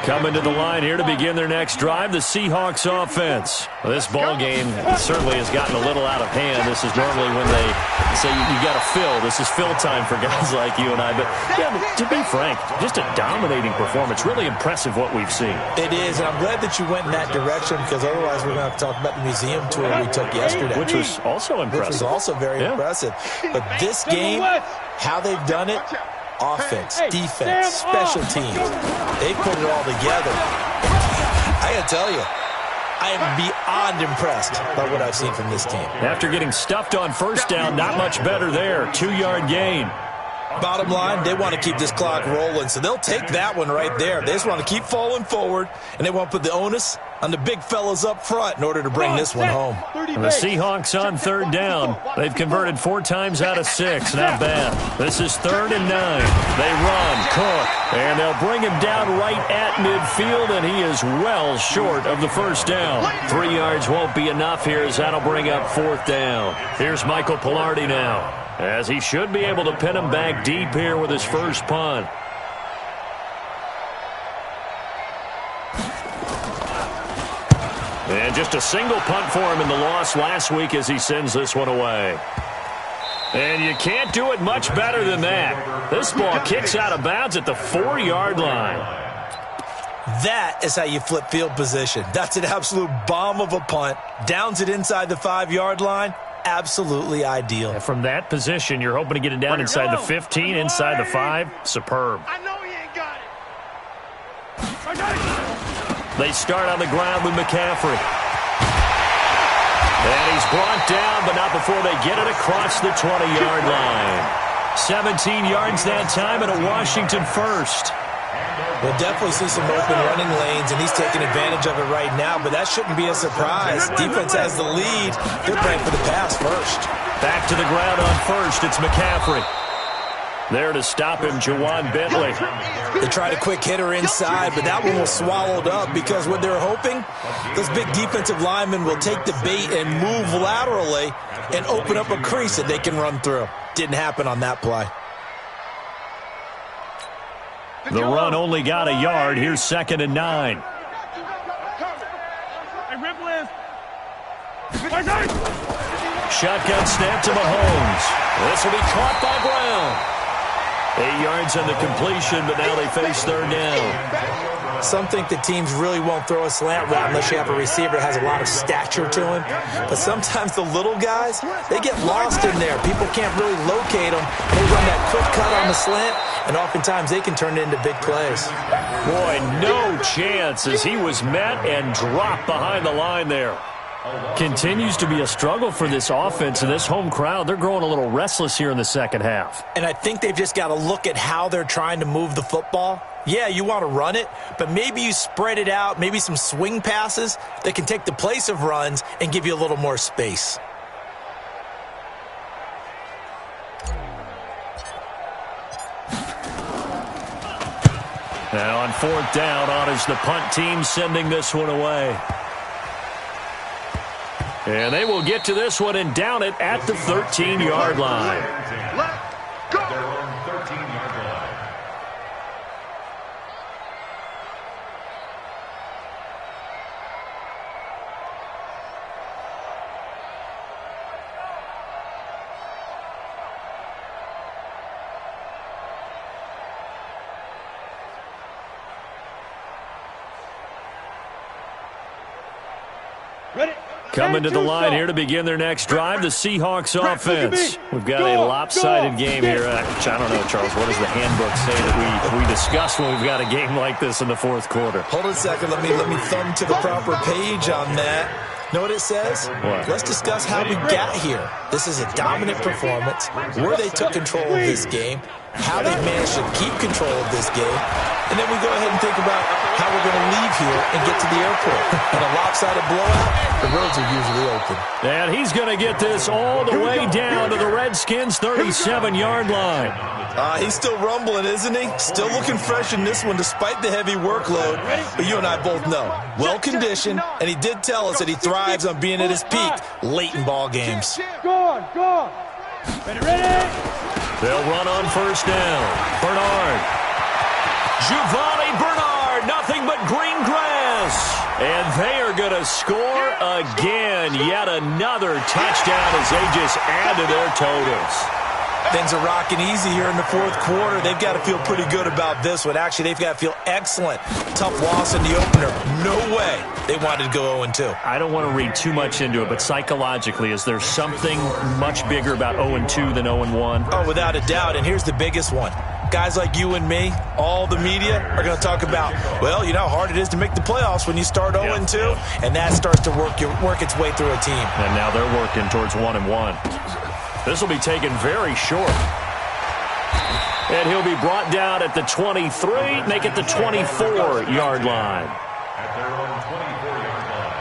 Coming to the line here to begin their next drive, the Seahawks offense. Well, this ball game certainly has gotten a little out of hand. This is normally when they say you got to fill. This is fill time for guys like you and I. But, yeah, to be frank, just a dominating performance. Really impressive what we've seen. It is, and I'm glad that you went in that direction because otherwise we're going to have to talk about the museum tour we took yesterday. Which was also impressive. Which was also very impressive. But this game, how they've done it, offense, defense, special teams. They put it all together. I got to tell you, I am beyond impressed by what I've seen from this team. After getting stuffed on first down, not much better there. 2-yard gain. Bottom line, they want to keep this clock rolling, so they'll take that one right there. They just want to keep falling forward, and they want to put the onus on the big fellas up front in order to bring this one home. The Seahawks on third down. They've converted 4 times out of 6. Not bad. This is 3rd and 9. They run, Cook, and they'll bring him down right at midfield, and he is well short of the first down. 3 yards won't be enough here as that'll bring up 4th down. Here's Michael Pilardi now, as he should be able to pin him back deep here with his first punt. And just a single punt for him in the loss last week as he sends this one away. And you can't do it much better than that. This ball kicks out of bounds at the 4-yard line. That is how you flip field position. That's an absolute bomb of a punt. Downs it inside the 5-yard line. Absolutely ideal. And from that position, you're hoping to get it down inside the 15, inside the 5. Superb. I know he ain't got it. They start on the ground with McCaffrey. And he's brought down, but not before they get it across the 20-yard line. 17 yards that time and a Washington first. We'll definitely see some open running lanes, and he's taking advantage of it right now, but that shouldn't be a surprise. Defense has the lead. They're playing for the pass first. Back to the ground on first. It's McCaffrey. There to stop him, Juwan Bentley. They tried a quick hitter inside, but that one was swallowed up because what they're hoping, those big defensive linemen will take the bait and move laterally and open up a crease that they can run through. Didn't happen on that play. The run only got a yard. Here's 2nd and 9. Shotgun snap to Mahomes. This will be caught by Brown. 8 yards on the completion, but now they face 3rd down. Some think the teams really won't throw a slant route unless you have a receiver that has a lot of stature to him. But sometimes the little guys, they get lost in there. People can't really locate them. They run that quick cut on the slant, and oftentimes they can turn it into big plays. Boy, no chance as he was met and dropped behind the line there. Continues to be a struggle for this offense and this home crowd. They're growing a little restless here in the second half. And I think they've just got to look at how they're trying to move the football. Yeah, you want to run it, but maybe you spread it out, maybe some swing passes that can take the place of runs and give you a little more space. Now on 4th down, on is the punt team sending this one away. And they will get to this one and down it at the 13-yard line. Let's go. Their own 13-yard line. Ready? Coming to the line here to begin their next drive, the Seahawks offense. We've got a lopsided game here. Which I don't know, Charles, what does the handbook say that we discuss when we've got a game like this in the 4th quarter? Hold on a second. Let me thumb to the proper page on that. Know what it says? What? Let's discuss how we got here. This is a dominant performance, where they took control of this game, how they managed to keep control of this game, and then we go ahead and think about how we're going to leave here and get to the airport. In a lopsided blowout, the roads are usually open. And he's going to get this all the way down to the Redskins' 37-yard line. He's still rumbling, isn't he? Still looking fresh in this one despite the heavy workload. But you and I both know, well-conditioned, and he did tell us that he thrives on being at his peak late in ball games. Go on. Ready? They'll run on 1st down. Bernard. Giovanni Bernard, nothing but green grass. And they are going to score again. Yet another touchdown as they just add to their totals. Things are rocking easy here in the 4th quarter. They've got to feel pretty good about this one. Actually, they've got to feel excellent. Tough loss in the opener. No way they wanted to go 0-2. I don't want to read too much into it, but psychologically, is there something much bigger about 0-2 than 0-1? Oh, without a doubt. And here's the biggest one. Guys like you and me, all the media, are going to talk about, well, you know how hard it is to make the playoffs when you start 0-2, and that starts to work its way through a team. And now they're working towards 1-1. This will be taken very short. And he'll be brought down at the 23, make it the 24-yard line. At their own 24-yard line.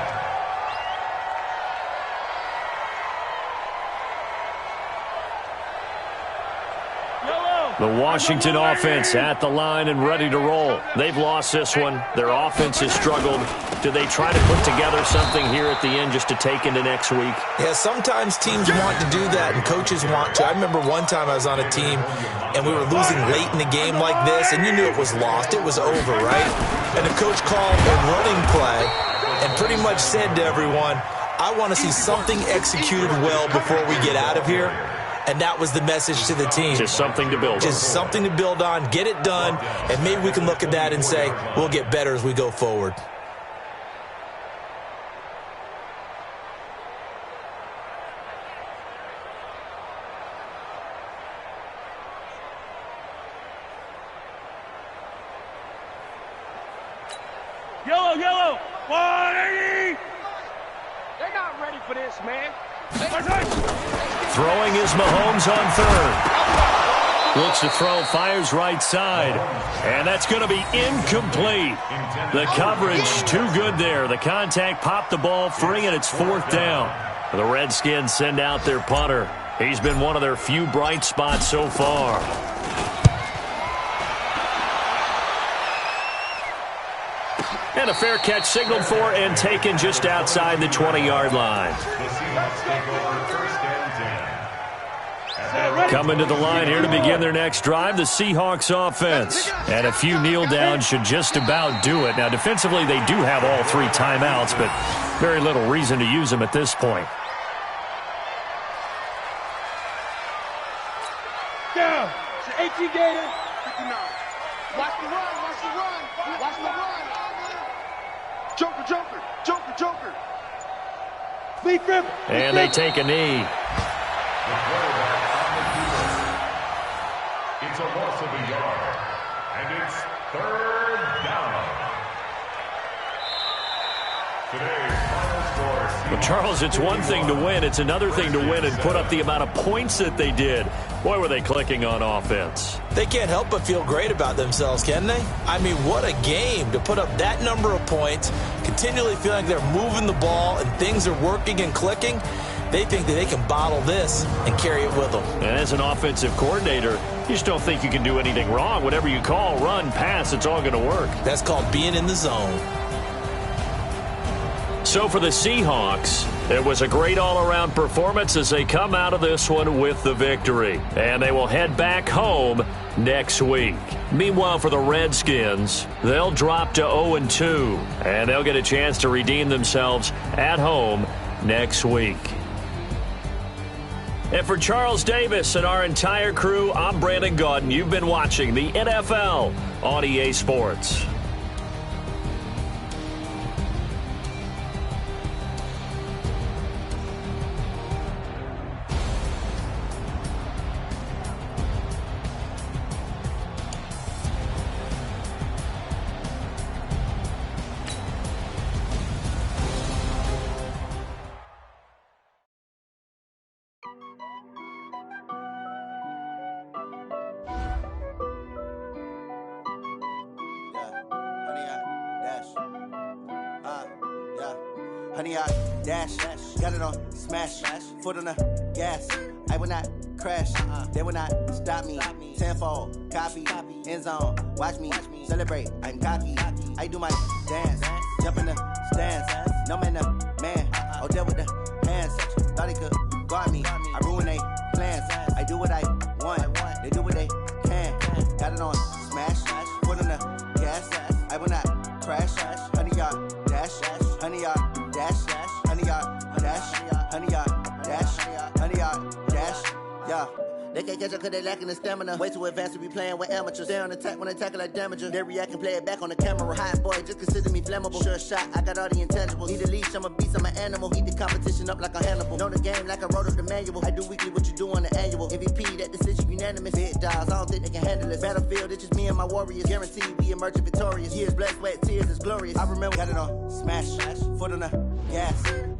The Washington offense at the line and ready to roll. They've lost this one. Their offense has struggled. Do they try to put together something here at the end just to take into next week? Yeah, sometimes teams want to do that and coaches want to. I remember one time I was on a team and we were losing late in the game like this, and you knew it was lost. It was over, right? And the coach called a running play and pretty much said to everyone, I want to see something executed well before we get out of here. And that was the message to the team. Just something to build on. Just something to build on, get it done, and maybe we can look at that and say, we'll get better as we go forward. Yellow, 180! They're not ready for this, man. Throwing is Mahomes on third. Looks to throw, fires right side. And that's going to be incomplete. The coverage too good there. The contact popped the ball free, and it's 4th down. The Redskins send out their punter. He's been one of their few bright spots so far. And a fair catch signaled for and taken just outside the 20-yard line. Coming to the line here to begin their next drive, the Seahawks offense. And a few kneel downs should just about do it. Now, defensively, they do have all 3 timeouts, but very little reason to use them at this point. Down. It's 18 Gator. 59. Watch the run, watch the run, watch the run. Joker. Lee Grip. And they take a knee. It's a loss of a yard, and it's 3rd down. Today's final score. Well, Charles, it's one thing to win. It's another thing to win and put up the amount of points that they did. Boy, were they clicking on offense. They can't help but feel great about themselves, can they? I mean, what a game to put up that number of points, continually feeling like they're moving the ball and things are working and clicking. They think that they can bottle this and carry it with them. And as an offensive coordinator, you just don't think you can do anything wrong. Whatever you call, run, pass, it's all going to work. That's called being in the zone. So for the Seahawks, it was a great all-around performance as they come out of this one with the victory. And they will head back home next week. Meanwhile, for the Redskins, they'll drop to 0-2, and they'll get a chance to redeem themselves at home next week. And for Charles Davis and our entire crew, I'm Brandon Gaudin. You've been watching the NFL on EA Sports. Honey, I dash, got it on smash, foot on the gas. I will not crash, they will not stop me. Tenfold, copy, end zone, watch me celebrate. I'm cocky, I do my dance, jump in the stands. No man, the man, oh, deal with the hands. Thought he could guard me, I ruin they plans. I do what I want, they do what they can. Got it on smash, foot on the gas. I will not crash, honey, y'all dash, honey, y'all. Honey, y'all, dash, honey, y'all, dash, honey, y'all, dash, yeah. They can't catch up cause they lacking the stamina. Way too advanced to be playing with amateurs. Stay on attack when they tackle like damager. They react and play it back on the camera. Hot boy, just consider me flammable. Sure shot, I got all the intangibles. Need a leash, I'm a beast, I'm an animal. Heat the competition up like a Hannibal. Know the game like I wrote up the manual. I do weekly what you do on the annual. MVP, that decision unanimous. Big dogs, I don't think they can handle it. Battlefield, it's just me and my warriors. Guaranteed we emerge victorious. Years, blood, sweat, tears, it's glorious. I remember, got it on smash, foot on the gas.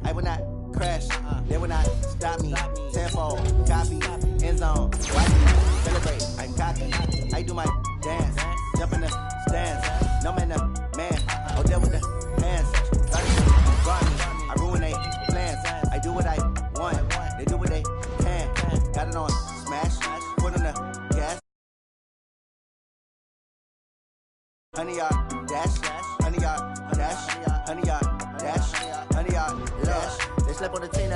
I will not crash. They will not stop me. Tenfold, copy, end zone. Watch me celebrate. I'm cocky. I do my dance. Jump in the stands. No man, the man. Oh, there with the hands. Guard me. I ruin they plans. I do what I want. They do what they can. Got it on smash. Put on the gas. 100 yard dash. 100 yard dash. 100 yard dash. 100 yard dash. They slept on the team.